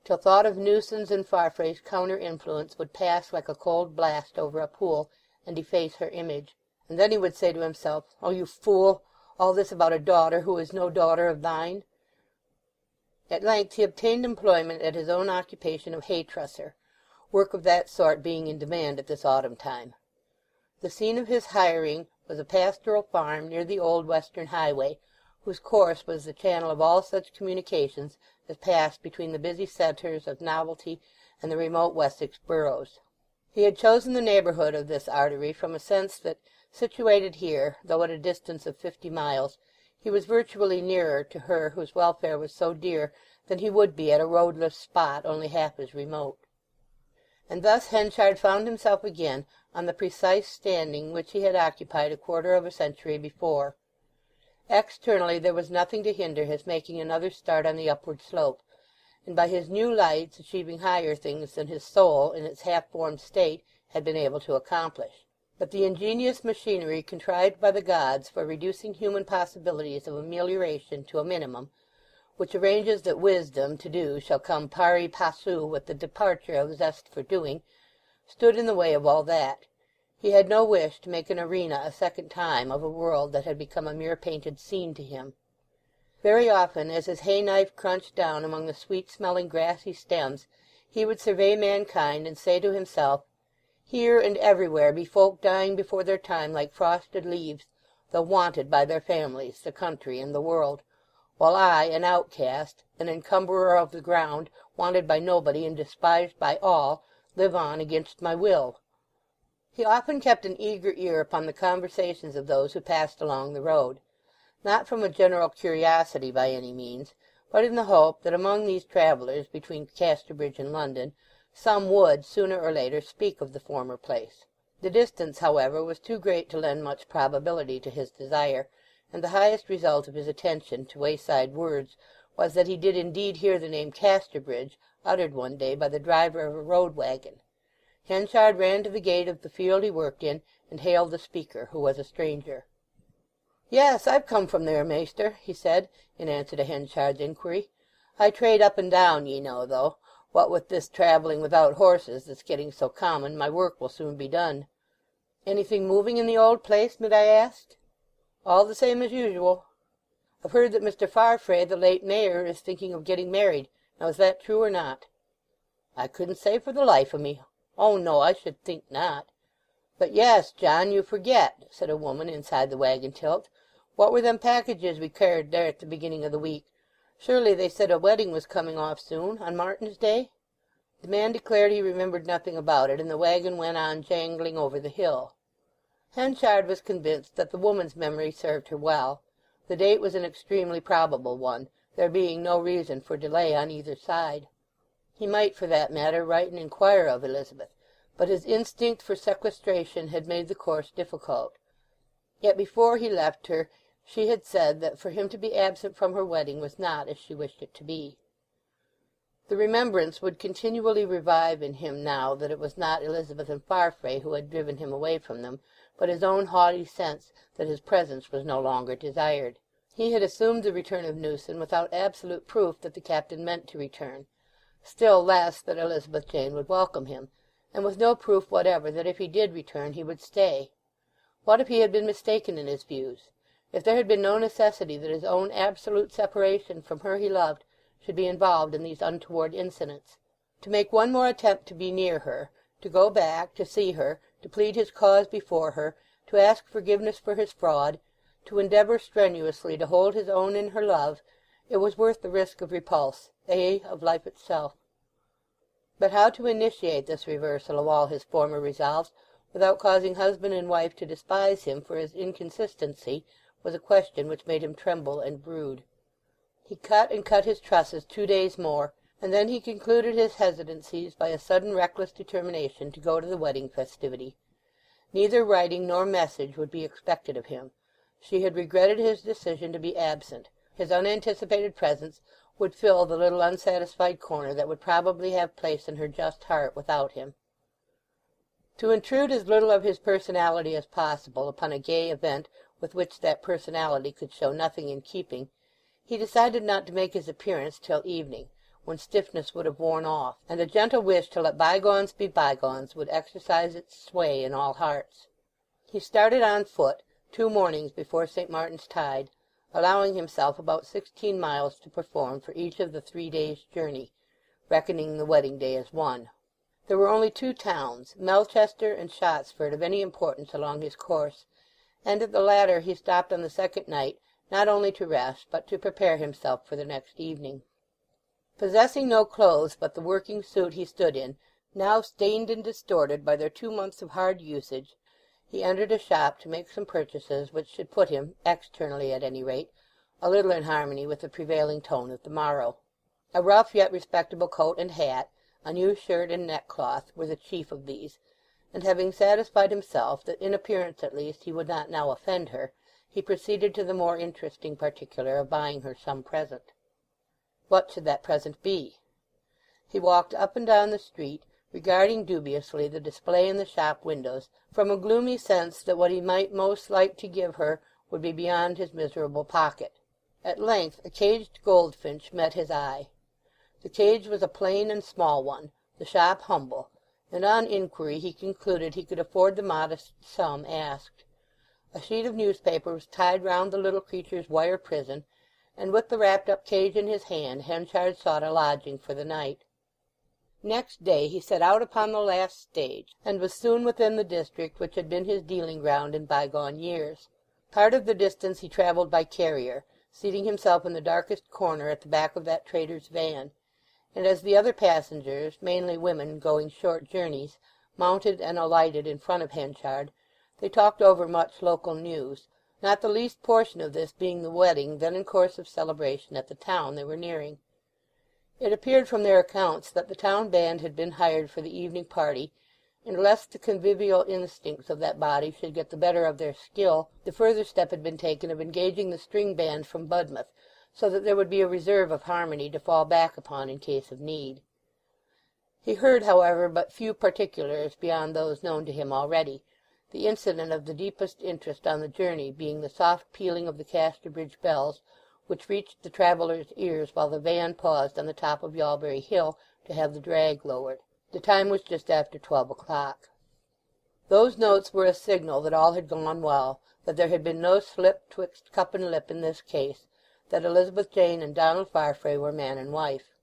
till thought of Newson's and Farfrae's counter-influence would pass like a cold blast over a pool and efface her image. And then he would say to himself, "Oh, you fool! All this about a daughter who is no daughter of thine." At length he obtained employment at his own occupation of hay-trusser, work of that sort being in demand at this autumn time. The scene of his hiring was a pastoral farm near the old western highway, whose course was the channel of all such communications as passed between the busy centres of novelty and the remote Wessex boroughs. He had chosen the neighbourhood of this artery from a sense that, situated here, though at a distance of 50 miles, he was virtually nearer to her whose welfare was so dear than he would be at a roadless spot only half as remote. And thus Henchard found himself again on the precise standing which he had occupied a quarter of a century before. Externally there was nothing to hinder his making another start on the upward slope, and by his new lights achieving higher things than his soul in its half-formed state had been able to accomplish. But the ingenious machinery contrived by the gods for reducing human possibilities of amelioration to a minimum, which arranges that wisdom to do shall come pari passu with the departure of zest for doing, stood in the way of all that. He had no wish to make an arena a second time of a world that had become a mere painted scene to him. Very often, as his hay-knife crunched down among the sweet-smelling grassy stems, he would survey mankind and say to himself, "Here and everywhere be folk dying before their time like frosted leaves, though wanted by their families, the country, and the world, while I, an outcast, an encumberer of the ground, wanted by nobody and despised by all, live on against my will." He often kept an eager ear upon the conversations of those who passed along the road, not from a general curiosity by any means, but in the hope that among these travellers between Casterbridge and London some would, sooner or later, speak of the former place. The distance, however, was too great to lend much probability to his desire, and the highest result of his attention to wayside words was that he did indeed hear the name Casterbridge uttered one day by the driver of a road waggon. Henchard ran to the gate of the field he worked in, and hailed the speaker, who was a stranger. "Yes, I've come from there, maister," he said, in answer to Henchard's inquiry. "I trade up and down, ye know, though. What with this travelling without horses that's getting so common, my work will soon be done." "Anything moving in the old place, mid I ask?" "All the same as usual." "I've heard that Mr. Farfrae, the late mayor, is thinking of getting married. Now is that true or not?" "I couldn't say for the life o' me." "Oh, no, I should think not." "But yes, John, you forget," said a woman inside the wagon tilt. "What were them packages we carried there at the beginning of the week? Surely they said a wedding was coming off soon, on Martin's Day?" The man declared he remembered nothing about it, and the wagon went on jangling over the hill. Henchard was convinced that the woman's memory served her well. The date was an extremely probable one, there being no reason for delay on either side. He might, for that matter, write and inquire of Elizabeth, but his instinct for sequestration had made the course difficult. Yet before he left her she had said that for him to be absent from her wedding was not as she wished it to be. The remembrance would continually revive in him now that it was not Elizabeth and Farfrae who had driven him away from them, but his own haughty sense that his presence was no longer desired. He had assumed the return of Newson without absolute proof that the captain meant to return, still less that Elizabeth Jane would welcome him, and with no proof whatever that if he did return he would stay. What if he had been mistaken in his views? If there had been no necessity that his own absolute separation from her he loved should be involved in these untoward incidents? To make one more attempt to be near her, to go back, to see her, to plead his cause before her, to ask forgiveness for his fraud, to endeavour strenuously to hold his own in her love, it was worth the risk of repulse, of life itself. But how to initiate this reversal of all his former resolves without causing husband and wife to despise him for his inconsistency was a question which made him tremble and brood. He cut and cut his trusses 2 days more, and then he concluded his hesitancies by a sudden reckless determination to go to the wedding festivity. Neither writing nor message would be expected of him. She had regretted his decision to be absent. His unanticipated presence would fill the little unsatisfied corner that would probably have place in her just heart without him. To intrude as little of his personality as possible upon a gay event with which that personality could show nothing in keeping, he decided not to make his appearance till evening, when stiffness would have worn off, and a gentle wish to let bygones be bygones would exercise its sway in all hearts. He started on foot 2 mornings before St. Martin's tide, allowing himself about 16 miles to perform for each of the 3 days' journey, reckoning the wedding day as one. There were only 2 towns, Melchester and Shottsford, of any importance along his course, and at the latter he stopped on the second night, not only to rest, but to prepare himself for the next evening. Possessing no clothes but the working suit he stood in, now stained and distorted by their 2 months of hard usage, he entered a shop to make some purchases which should put him, externally at any rate, a little in harmony with the prevailing tone of the morrow. A rough yet respectable coat and hat, a new shirt and neckcloth were the chief of these, and having satisfied himself that in appearance at least he would not now offend her, he proceeded to the more interesting particular of buying her some present. What should that present be? He walked up and down the street, regarding dubiously the display in the shop windows, from a gloomy sense that what he might most like to give her would be beyond his miserable pocket. At length a caged goldfinch met his eye. The cage was a plain and small one, the shop humble, and on inquiry he concluded he could afford the modest sum asked. A sheet of newspaper was tied round the little creature's wire prison, and with the wrapped-up cage in his hand Henchard sought a lodging for the night. Next day he set out upon the last stage, and was soon within the district which had been his dealing ground in bygone years. Part of the distance he travelled by carrier, seating himself in the darkest corner at the back of that trader's van, and as the other passengers, mainly women going short journeys, mounted and alighted in front of Henchard, they talked over much local news, not the least portion of this being the wedding then in course of celebration at the town they were nearing. It appeared from their accounts that the town band had been hired for the evening party, and lest the convivial instincts of that body should get the better of their skill, the further step had been taken of engaging the string band from Budmouth, so that there would be a reserve of harmony to fall back upon in case of need. He heard, however, but few particulars beyond those known to him already, the incident of the deepest interest on the journey being the soft pealing of the Casterbridge bells, which reached the travellers' ears while the van paused on the top of Yalbury Hill to have the drag lowered. The time was just after 12 o'clock. Those notes were a signal that all had gone well, that there had been no slip twixt cup and lip in this case, that Elizabeth Jane and Donald Farfrae were man and wife.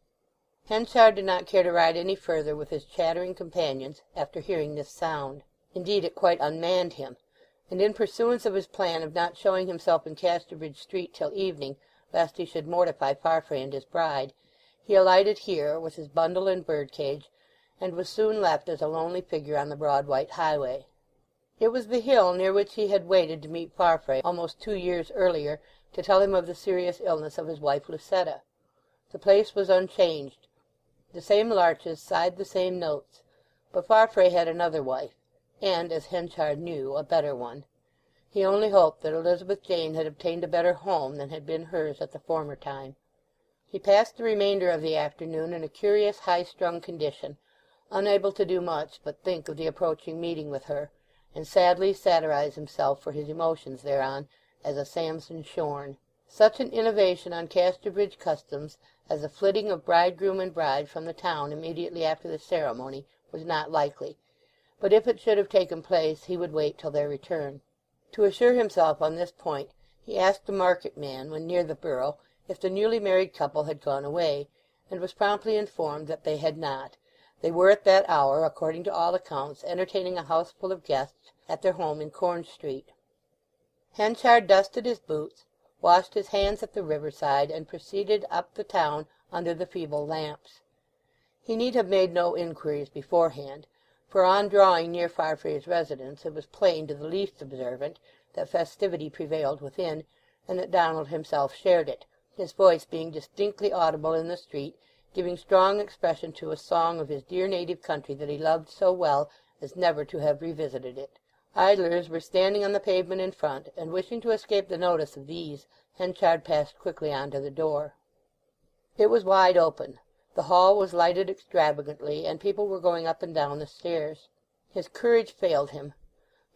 Henchard did not care to ride any further with his chattering companions after hearing this sound. Indeed, it quite unmanned him, and in pursuance of his plan of not showing himself in Casterbridge Street till evening, lest he should mortify Farfrae and his bride, he alighted here with his bundle and birdcage, and was soon left as a lonely figure on the broad white highway. It was the hill near which he had waited to meet Farfrae almost 2 years earlier to tell him of the serious illness of his wife Lucetta. The place was unchanged. The same larches sighed the same notes, but Farfrae had another wife, and, as Henchard knew, a better one. He only hoped that Elizabeth Jane had obtained a better home than had been hers at the former time. He passed the remainder of the afternoon in a curious high-strung condition, unable to do much but think of the approaching meeting with her, and sadly satirize himself for his emotions thereon as a Samson shorn. Such an innovation on Casterbridge customs as the flitting of bridegroom and bride from the town immediately after the ceremony was not likely, but if it should have taken place he would wait till their return. To assure himself on this point he asked the market-man, when near the borough, if the newly married couple had gone away, and was promptly informed that they had not. They were at that hour, according to all accounts, entertaining a houseful of guests at their home in Corn Street. Henchard dusted his boots, washed his hands at the riverside, and proceeded up the town under the feeble lamps. He need have made no inquiries beforehand, for on drawing near Farfrae's residence it was plain to the least observant that festivity prevailed within, and that Donald himself shared it, his voice being distinctly audible in the street, giving strong expression to a song of his dear native country that he loved so well as never to have revisited it. Idlers were standing on the pavement in front, and wishing to escape the notice of these, Henchard passed quickly on to the door. It was wide open. The hall was lighted extravagantly, and people were going up and down the stairs. His courage failed him.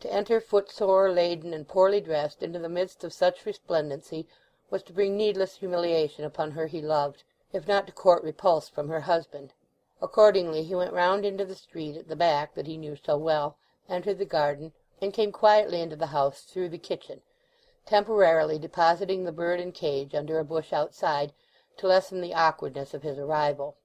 To enter footsore, laden, and poorly dressed into the midst of such resplendency was to bring needless humiliation upon her he loved, if not to court repulse from her husband. Accordingly he went round into the street at the back that he knew so well, entered the garden, and came quietly into the house through the kitchen, temporarily depositing the bird and cage under a bush outside to lessen the awkwardness of his arrival.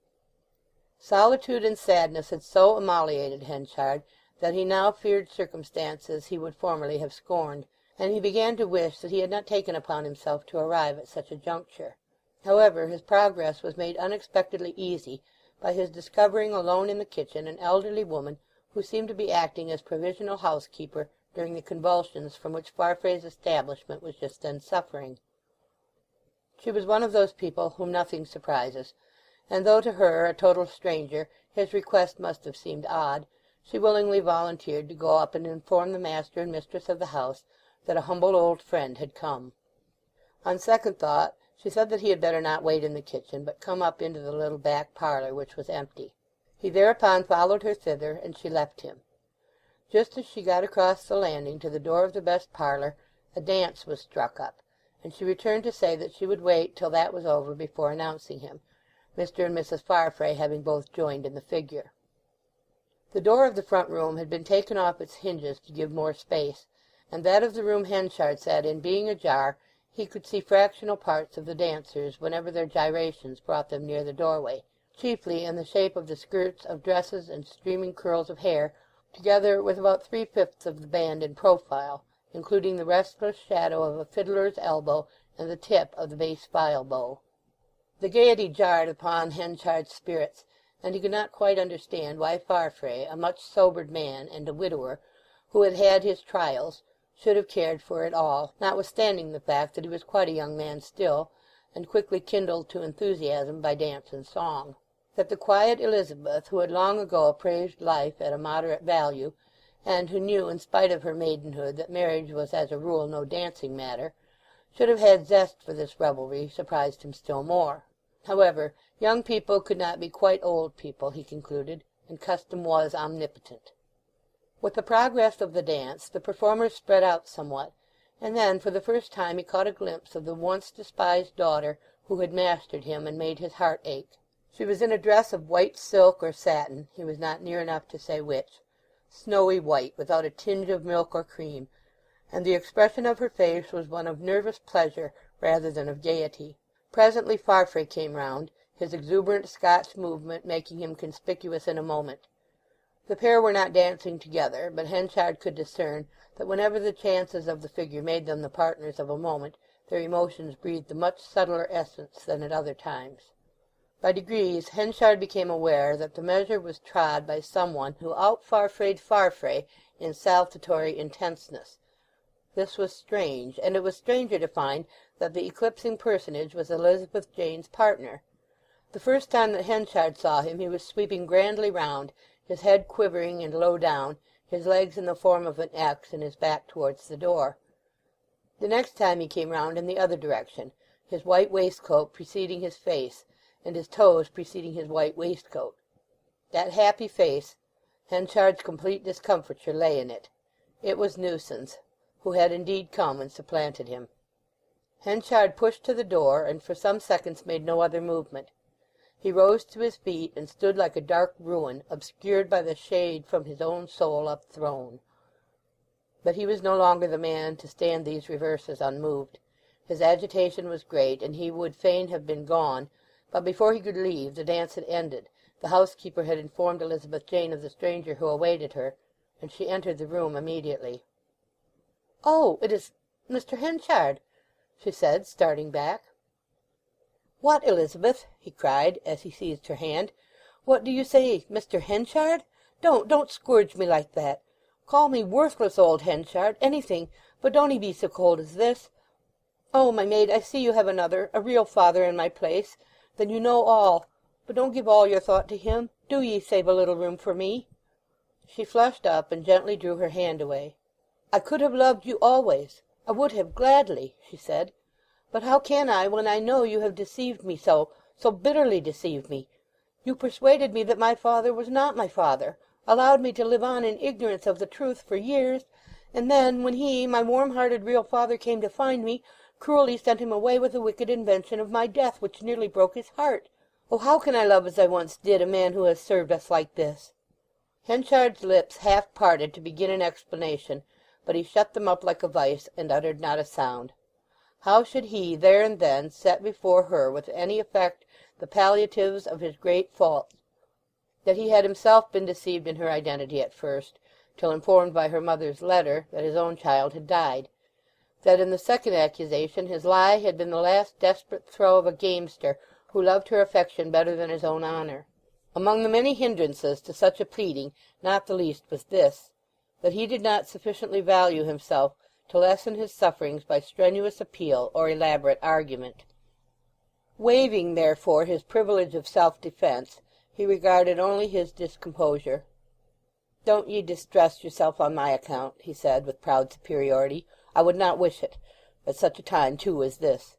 Solitude and sadness had so immolated Henchard that he now feared circumstances he would formerly have scorned, and he began to wish that he had not taken upon himself to arrive at such a juncture. However, his progress was made unexpectedly easy by his discovering alone in the kitchen an elderly woman who seemed to be acting as provisional housekeeper during the convulsions from which Farfrae's establishment was just then suffering. She was one of those people whom nothing surprises, and though to her, a total stranger, his request must have seemed odd, she willingly volunteered to go up and inform the master and mistress of the house that a humble old friend had come. On second thought she said that he had better not wait in the kitchen, but come up into the little back parlour, which was empty. He thereupon followed her thither, and she left him. Just as she got across the landing to the door of the best parlour, a dance was struck up, and she returned to say that she would wait till that was over before announcing him, Mr. and Mrs. Farfrae having both joined in the figure. The door of the front room had been taken off its hinges to give more space, and that of the room Henchard sat in being ajar, he could see fractional parts of the dancers whenever their gyrations brought them near the doorway, chiefly in the shape of the skirts of dresses and streaming curls of hair, together with about 3/5 of the band in profile, including the restless shadow of a fiddler's elbow and the tip of the bass viol bow. The gaiety jarred upon Henchard's spirits, and he could not quite understand why Farfrae, a much sobered man and a widower, who had had his trials, should have cared for it all, notwithstanding the fact that he was quite a young man still, and quickly kindled to enthusiasm by dance and song. That the quiet Elizabeth, who had long ago appraised life at a moderate value, and who knew in spite of her maidenhood that marriage was as a rule no dancing matter, should have had zest for this revelry surprised him still more. However, young people could not be quite old people, he concluded, and custom was omnipotent. With the progress of the dance the performers spread out somewhat, and then for the first time he caught a glimpse of the once despised daughter who had mastered him and made his heart ache. She was in a dress of white silk or satin, he was not near enough to say which, snowy white without a tinge of milk or cream, and the expression of her face was one of nervous pleasure rather than of gaiety. Presently Farfrae came round, his exuberant Scotch movement making him conspicuous in a moment. The pair were not dancing together, but Henchard could discern that whenever the chances of the figure made them the partners of a moment, their emotions breathed a much subtler essence than at other times. By degrees Henchard became aware that the measure was trod by someone who out-Farfrayed Farfrae in saltatory intenseness. This was strange, and it was stranger to find that the eclipsing personage was Elizabeth Jane's partner. The first time that Henchard saw him he was sweeping grandly round, his head quivering and low down, his legs in the form of an X and his back towards the door. The next time he came round in the other direction, his white waistcoat preceding his face, and his toes preceding his white waistcoat. That happy face, Henchard's complete discomfiture lay in it. It was Newson's, who had indeed come and supplanted him. Henchard pushed to the door, and for some seconds made no other movement. He rose to his feet and stood like a dark ruin, obscured by the shade from his own soul upthrown. But he was no longer the man to stand these reverses unmoved. His agitation was great, and he would fain have been gone, but before he could leave the dance had ended. The housekeeper had informed Elizabeth Jane of the stranger who awaited her, and she entered the room immediately. "Oh, it is Mr. Henchard," she said, starting back. "What, Elizabeth?" he cried, as he seized her hand. "What do you say, Mr. Henchard? Don't scourge me like that. Call me worthless old Henchard, anything, but don't 'ee be so cold as this. Oh, my maid, I see you have another, a real father in my place. Then you know all. But don't give all your thought to him. Do ye save a little room for me." She flushed up and gently drew her hand away. "I could have loved you always. I would have gladly," she said. "But how can I when I know you have deceived me so bitterly deceived me? You persuaded me that my father was not my father, allowed me to live on in ignorance of the truth for years, and then, when he, my warm-hearted real father, came to find me, cruelly sent him away with a wicked invention of my death which nearly broke his heart. Oh, how can I love as I once did a man who has served us like this?" Henchard's lips half parted to begin an explanation, but he shut them up like a vice, and uttered not a sound. How should he, there and then, set before her with any effect the palliatives of his great faults? That he had himself been deceived in her identity at first, till informed by her mother's letter that his own child had died. That in the second accusation his lie had been the last desperate throw of a gamester who loved her affection better than his own honour. Among the many hindrances to such a pleading not the least was this, that he did not sufficiently value himself to lessen his sufferings by strenuous appeal or elaborate argument. Waiving, therefore, his privilege of self-defence, he regarded only his discomposure. "Don't ye distress yourself on my account," he said, with proud superiority. "I would not wish it, at such a time, too, as this.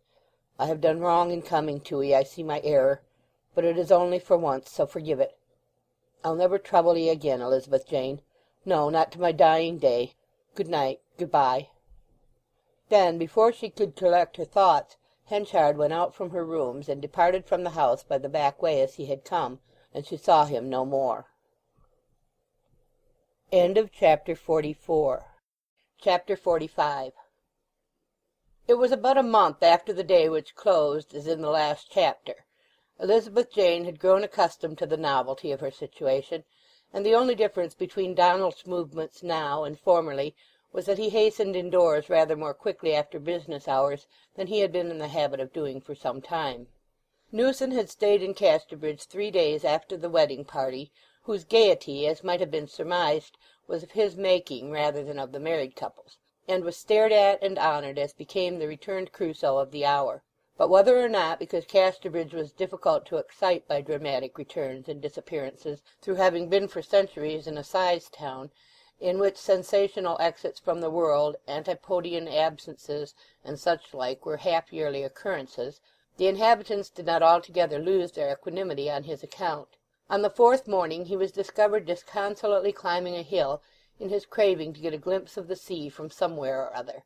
I have done wrong in coming to 'ee, I see my error, but it is only for once, so forgive it. I'll never trouble 'ee again, Elizabeth Jane. No, not to my dying day. Good night, good-bye." Then, before she could collect her thoughts, Henchard went out from her rooms and departed from the house by the back way as he had come, and she saw him no more. Chapter 44. Chapter 45. It was about a month after the day which closed as in the last chapter. Elizabeth Jane had grown accustomed to the novelty of her situation, and the only difference between Donald's movements now and formerly was that he hastened indoors rather more quickly after business hours than he had been in the habit of doing for some time. Newson had stayed in Casterbridge 3 days after the wedding party, whose gaiety, as might have been surmised, was of his making rather than of the married couple's, and was stared at and honoured as became the returned Crusoe of the hour. But whether or not because Casterbridge was difficult to excite by dramatic returns and disappearances, through having been for centuries an assize town, in which sensational exits from the world, Antipodean absences, and such like were half-yearly occurrences, the inhabitants did not altogether lose their equanimity on his account. On the 4th morning he was discovered disconsolately climbing a hill, in his craving to get a glimpse of the sea from somewhere or other.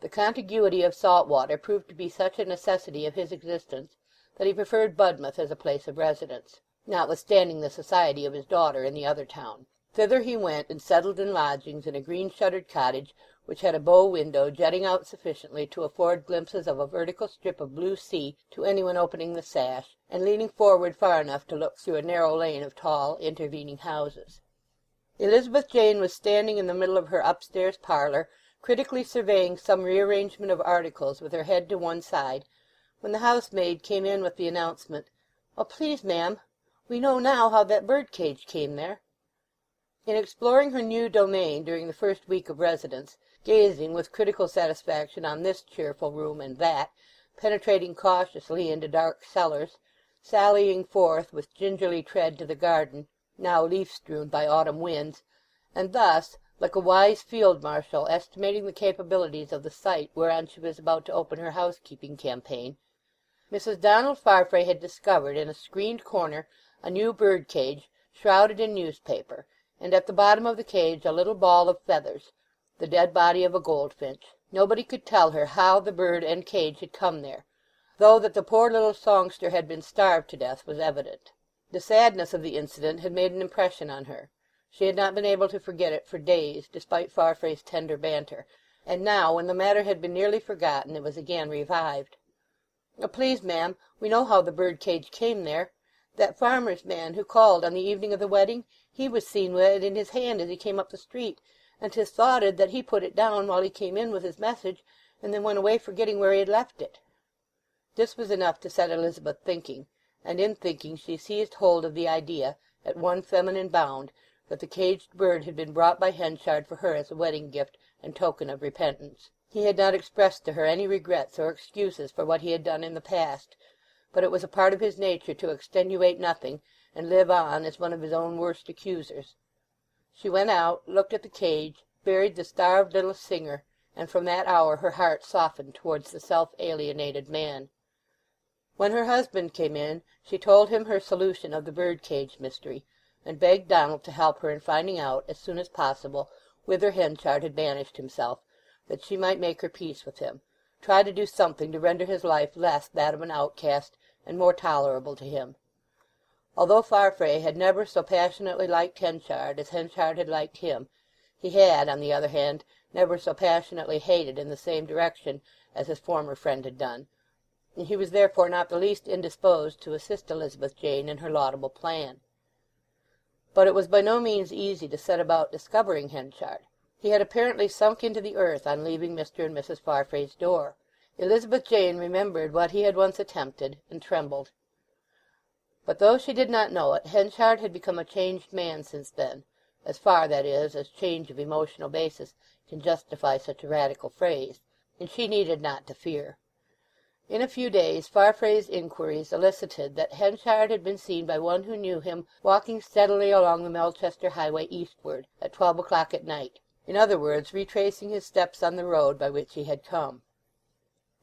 The contiguity of salt water proved to be such a necessity of his existence that he preferred Budmouth as a place of residence, notwithstanding the society of his daughter in the other town. Thither he went and settled in lodgings in a green-shuttered cottage which had a bow window jutting out sufficiently to afford glimpses of a vertical strip of blue sea to anyone opening the sash, and leaning forward far enough to look through a narrow lane of tall intervening houses. Elizabeth Jane was standing in the middle of her upstairs parlour, critically surveying some rearrangement of articles with her head to one side, when the housemaid came in with the announcement, "Oh, please, ma'am, we know now how that bird-cage came there." In exploring her new domain during the first week of residence, gazing with critical satisfaction on this cheerful room and that, penetrating cautiously into dark cellars, sallying forth with gingerly tread to the garden, now leaf-strewn by autumn winds, and thus, like a wise field-marshal estimating the capabilities of the site whereon she was about to open her housekeeping campaign, Mrs. Donald Farfrae had discovered in a screened corner a new bird-cage shrouded in newspaper, and at the bottom of the cage a little ball of feathers, the dead body of a goldfinch. Nobody could tell her how the bird and cage had come there, though that the poor little songster had been starved to death was evident. The sadness of the incident had made an impression on her. She had not been able to forget it for days, despite Farfrae's tender banter, and now, when the matter had been nearly forgotten, it was again revived. "Oh, please, ma'am, we know how the bird-cage came there. That farmer's man who called on the evening of the wedding, he was seen with it in his hand as he came up the street, and 'tis thoughted that he put it down while he came in with his message, and then went away forgetting where he had left it." This was enough to set Elizabeth thinking, and in thinking she seized hold of the idea, at one feminine bound, that the caged bird had been brought by Henchard for her as a wedding gift and token of repentance. He had not expressed to her any regrets or excuses for what he had done in the past, but it was a part of his nature to extenuate nothing and live on as one of his own worst accusers. She went out, looked at the cage, buried the starved little singer, and from that hour her heart softened towards the self-alienated man. When her husband came in she told him her solution of the bird-cage mystery, and begged Donald to help her in finding out, as soon as possible, whither Henchard had banished himself, that she might make her peace with him, try to do something to render his life less that of an outcast and more tolerable to him. Although Farfrae had never so passionately liked Henchard as Henchard had liked him, he had, on the other hand, never so passionately hated in the same direction as his former friend had done, and he was therefore not the least indisposed to assist Elizabeth Jane in her laudable plan. But it was by no means easy to set about discovering Henchard. He had apparently sunk into the earth on leaving Mr. and Mrs. Farfrae's door. Elizabeth Jane remembered what he had once attempted, and trembled. But though she did not know it, Henchard had become a changed man since then, as far, that is, as change of emotional basis can justify such a radical phrase, and she needed not to fear. In a few days Farfrae's inquiries elicited that Henchard had been seen by one who knew him walking steadily along the Melchester highway eastward at 12 o'clock at night, in other words, retracing his steps on the road by which he had come.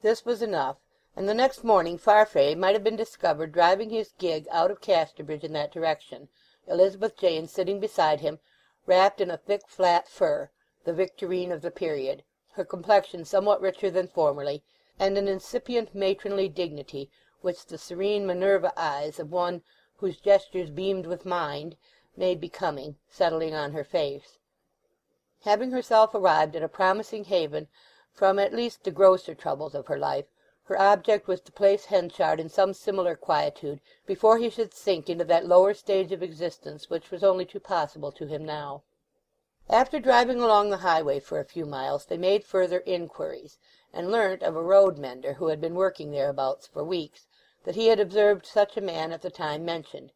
This was enough, and the next morning Farfrae might have been discovered driving his gig out of Casterbridge in that direction, Elizabeth Jane sitting beside him, wrapped in a thick flat fur, the Victorine of the period, her complexion somewhat richer than formerly, and an incipient matronly dignity which the serene Minerva eyes of one whose gestures beamed with mind made becoming, settling on her face. Having herself arrived at a promising haven from at least the grosser troubles of her life, her object was to place Henchard in some similar quietude before he should sink into that lower stage of existence which was only too possible to him now. After driving along the highway for a few miles they made further inquiries, and learnt of a road-mender who had been working thereabouts for weeks that he had observed such a man at the time mentioned.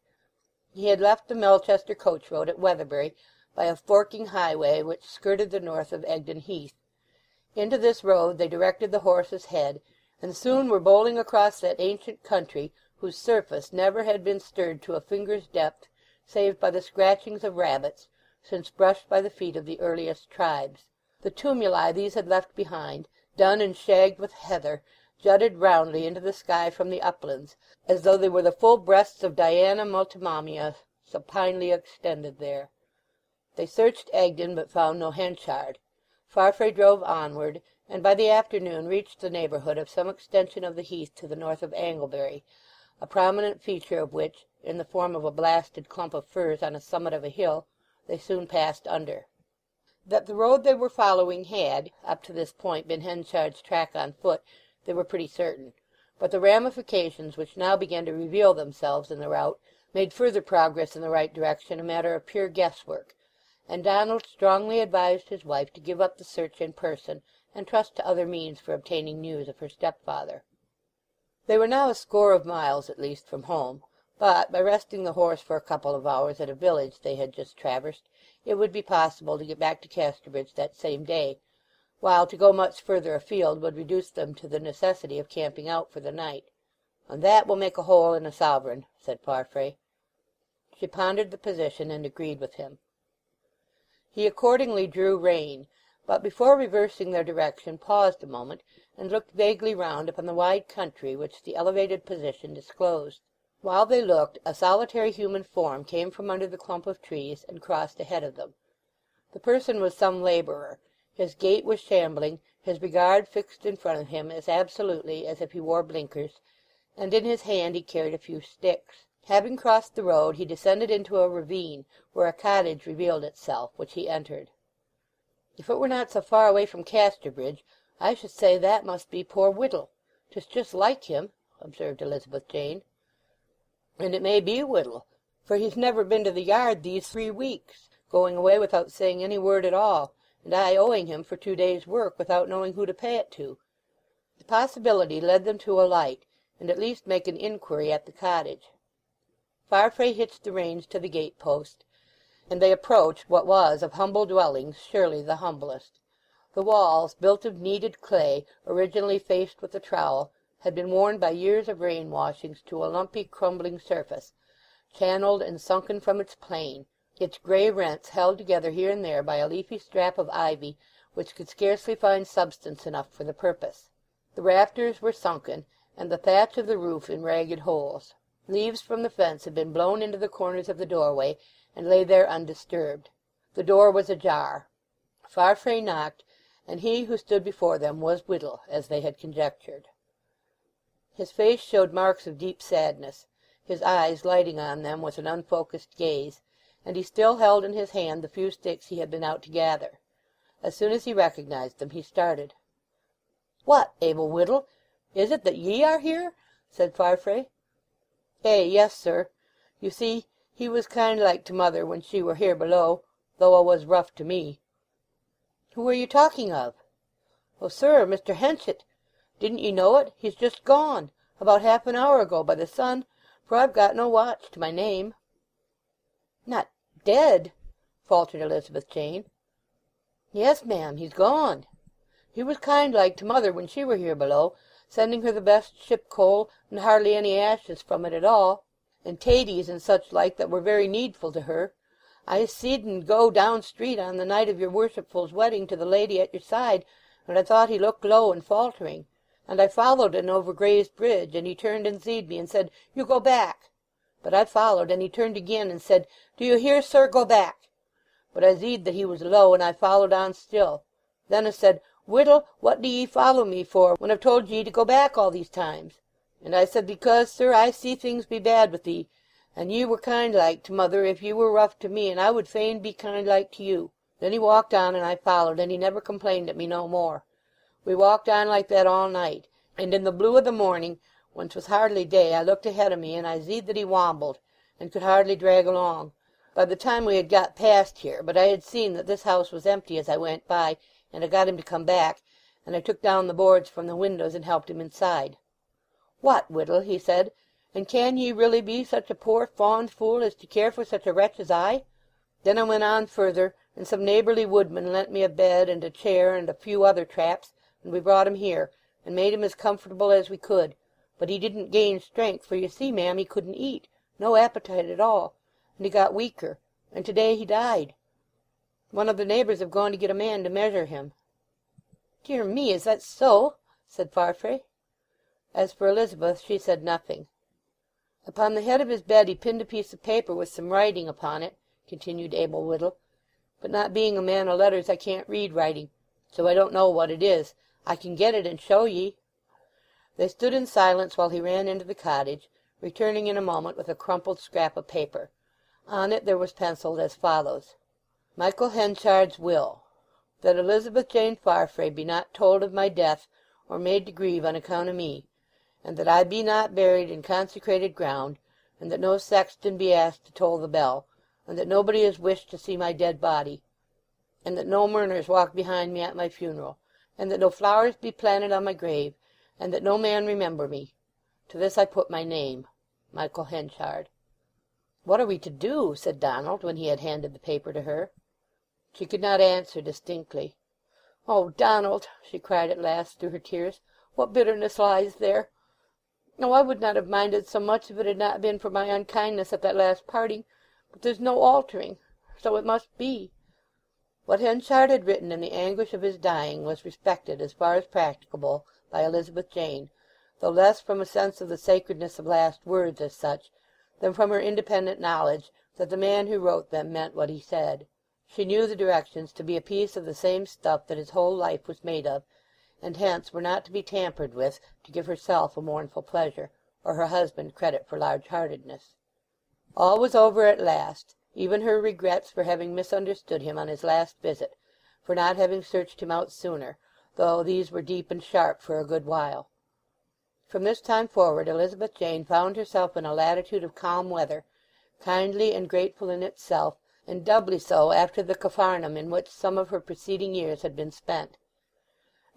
He had left the Melchester coach road at Weatherbury by a forking highway which skirted the north of Egdon Heath. Into this road they directed the horse's head, and soon were bowling across that ancient country whose surface never had been stirred to a finger's depth save by the scratchings of rabbits, since brushed by the feet of the earliest tribes. The tumuli these had left behind, done and shagged with heather, jutted roundly into the sky from the uplands, as though they were the full breasts of Diana Multimammia supinely extended there. They searched Egdon, but found no Henchard. Farfrae drove onward, and by the afternoon reached the neighbourhood of some extension of the heath to the north of Anglebury, a prominent feature of which, in the form of a blasted clump of firs on a summit of a hill, they soon passed under. That the road they were following had, up to this point, been Henchard's track on foot, they were pretty certain; but the ramifications which now began to reveal themselves in the route made further progress in the right direction a matter of pure guesswork, and Donald strongly advised his wife to give up the search in person, and trust to other means for obtaining news of her stepfather. They were now a score of miles at least from home, but by resting the horse for a couple of hours at a village they had just traversed, it would be possible to get back to Casterbridge that same day, while to go much further afield would reduce them to the necessity of camping out for the night. "And that will make a hole in a sovereign," said Farfrae. She pondered the position and agreed with him. He accordingly drew rein, but before reversing their direction paused a moment and looked vaguely round upon the wide country which the elevated position disclosed. While they looked, a solitary human form came from under the clump of trees and crossed ahead of them. The person was some labourer. His gait was shambling, his regard fixed in front of him as absolutely as if he wore blinkers, and in his hand he carried a few sticks. Having crossed the road he descended into a ravine, where a cottage revealed itself, which he entered. "If it were not so far away from Casterbridge, I should say that must be poor Whittle. 'Tis just like him," observed Elizabeth Jane. "And it may be Whittle, for he's never been to the yard these 3 weeks, going away without saying any word at all, and I owing him for 2 days' work without knowing who to pay it to." The possibility led them to alight, and at least make an inquiry at the cottage. Farfrae hitched the reins to the gate-post, and they approached what was of humble dwellings surely the humblest. The walls, built of kneaded clay, originally faced with a trowel, had been worn by years of rain washings to a lumpy crumbling surface, channelled and sunken from its plane, its grey rents held together here and there by a leafy strap of ivy which could scarcely find substance enough for the purpose. The rafters were sunken, and the thatch of the roof in ragged holes. Leaves from the fence had been blown into the corners of the doorway, and lay there undisturbed. The door was ajar. Farfrae knocked, and he who stood before them was Whittle, as they had conjectured. His face showed marks of deep sadness, his eyes lighting on them with an unfocused gaze, and he still held in his hand the few sticks he had been out to gather. As soon as he recognized them he started. "What, Abel Whittle, is it that ye are here?" said Farfrae. Yes, sir. You see, he was kind like to mother when she were here below, though 'a was rough to me." "Who are you talking of?" "Oh, sir, Mr. Henchit. Didn't ye know it? He's just gone, about half an hour ago by the sun, for I've got no watch to my name." "Not dead?" faltered Elizabeth Jane. "Yes, ma'am, he's gone. He was kind like to mother when she were here below, sending her the best ship coal and hardly any ashes from it at all, and taties and such like that were very needful to her. I seed en go down street on the night of your worshipful's wedding to the lady at your side, and I thought he looked low and faltering, and I followed en over Gray's Bridge, and he turned and seed me and said, 'You go back.' But I followed, and he turned again and said, 'Do you hear, sir? Go back.' But I zeed that he was low, and I followed on still. Then I said, 'Whittle, what do ye follow me for, when I've told ye to go back all these times?' And I said, 'Because, sir, I see things be bad with thee, and ye were kind like to mother if ye were rough to me, and I would fain be kind like to you.' Then he walked on, and I followed, and he never complained at me no more. We walked on like that all night, and in the blue of the morning, when 'twas hardly day, I looked ahead of me, and I zeed that he wambled, and could hardly drag along. By the time we had got past here, but I had seen that this house was empty as I went by, and I got him to come back, and I took down the boards from the windows and helped him inside. 'What, Whittle,' he said, 'and can ye really be such a poor fond fool as to care for such a wretch as I?' Then I went on further, and some neighbourly woodman lent me a bed and a chair and a few other traps, and we brought him here, and made him as comfortable as we could. But he didn't gain strength, for you see, ma'am, he couldn't eat, no appetite at all, and he got weaker, and to-day he died. One of the neighbours have gone to get a man to measure him." "Dear me, is that so?" said Farfrae. As for Elizabeth, she said nothing. "Upon the head of his bed he pinned a piece of paper with some writing upon it," continued Abel Whittle. "But not being a man of letters I can't read writing, so I don't know what it is. I can get it and show ye." They stood in silence while he ran into the cottage, returning in a moment with a crumpled scrap of paper. On it there was pencilled as follows: "Michael Henchard's will. that Elizabeth Jane Farfrae be not told of my death, or made to grieve on account of me, and that I be not buried in consecrated ground, and that no sexton be asked to toll the bell, and that nobody is wished to see my dead body, and that no mourners walk behind me at my funeral, and that no flowers be planted on my grave, and that no man remember me. To this I put my name, Michael Henchard." "What are we to do?" said Donald, when he had handed the paper to her. She could not answer distinctly. "Oh, Donald," she cried at last through her tears, "what bitterness lies there! Oh, I would not have minded so much if it had not been for my unkindness at that last parting, but there's no altering, so it must be." What Henchard had written in the anguish of his dying was respected as far as practicable by Elizabeth Jane, though less from a sense of the sacredness of last words as such than from her independent knowledge that the man who wrote them meant what he said. She knew the directions to be a piece of the same stuff that his whole life was made of, and hence were not to be tampered with to give herself a mournful pleasure, or her husband credit for large-heartedness. All was over at last, even her regrets for having misunderstood him on his last visit, for not having searched him out sooner, though these were deep and sharp for a good while. From this time forward Elizabeth Jane found herself in a latitude of calm weather, kindly and grateful in itself, and doubly so after the Capharnaum in which some of her preceding years had been spent.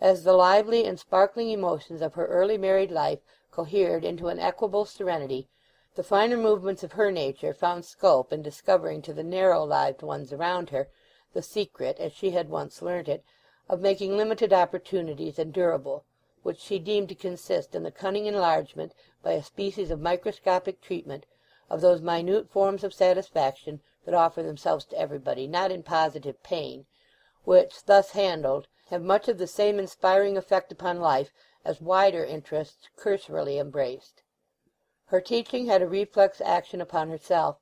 As the lively and sparkling emotions of her early married life cohered into an equable serenity, the finer movements of her nature found scope in discovering to the narrow-lived ones around her the secret, as she had once learnt it, of making limited opportunities endurable, which she deemed to consist in the cunning enlargement, by a species of microscopic treatment, of those minute forms of satisfaction that offer themselves to everybody, not in positive pain, which, thus handled, have much of the same inspiring effect upon life as wider interests cursorily embraced. Her teaching had a reflex action upon herself,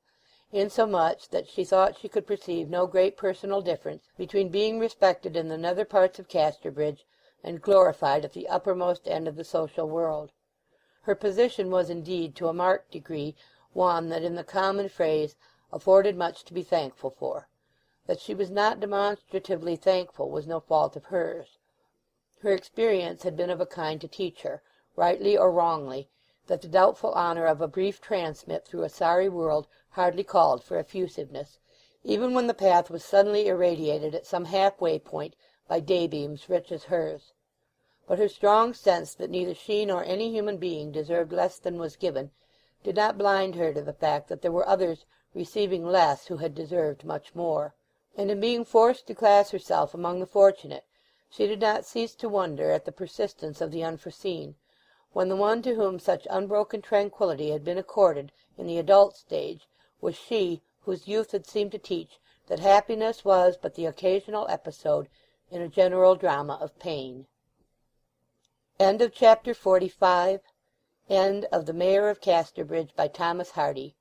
insomuch that she thought she could perceive no great personal difference between being respected in the nether parts of Casterbridge and glorified at the uppermost end of the social world. Her position was indeed to a marked degree one that in the common phrase afforded much to be thankful for. That she was not demonstratively thankful was no fault of hers. Her experience had been of a kind to teach her, rightly or wrongly, that the doubtful honour of a brief transmit through a sorry world hardly called for effusiveness, even when the path was suddenly irradiated at some half-way point by daybeams rich as hers. But her strong sense that neither she nor any human being deserved less than was given did not blind her to the fact that there were others receiving less who had deserved much more. And in being forced to class herself among the fortunate, she did not cease to wonder at the persistence of the unforeseen, when the one to whom such unbroken tranquillity had been accorded in the adult stage was she whose youth had seemed to teach that happiness was but the occasional episode in a general drama of pain. End of Chapter 45. End of The Mayor of Casterbridge by Thomas Hardy.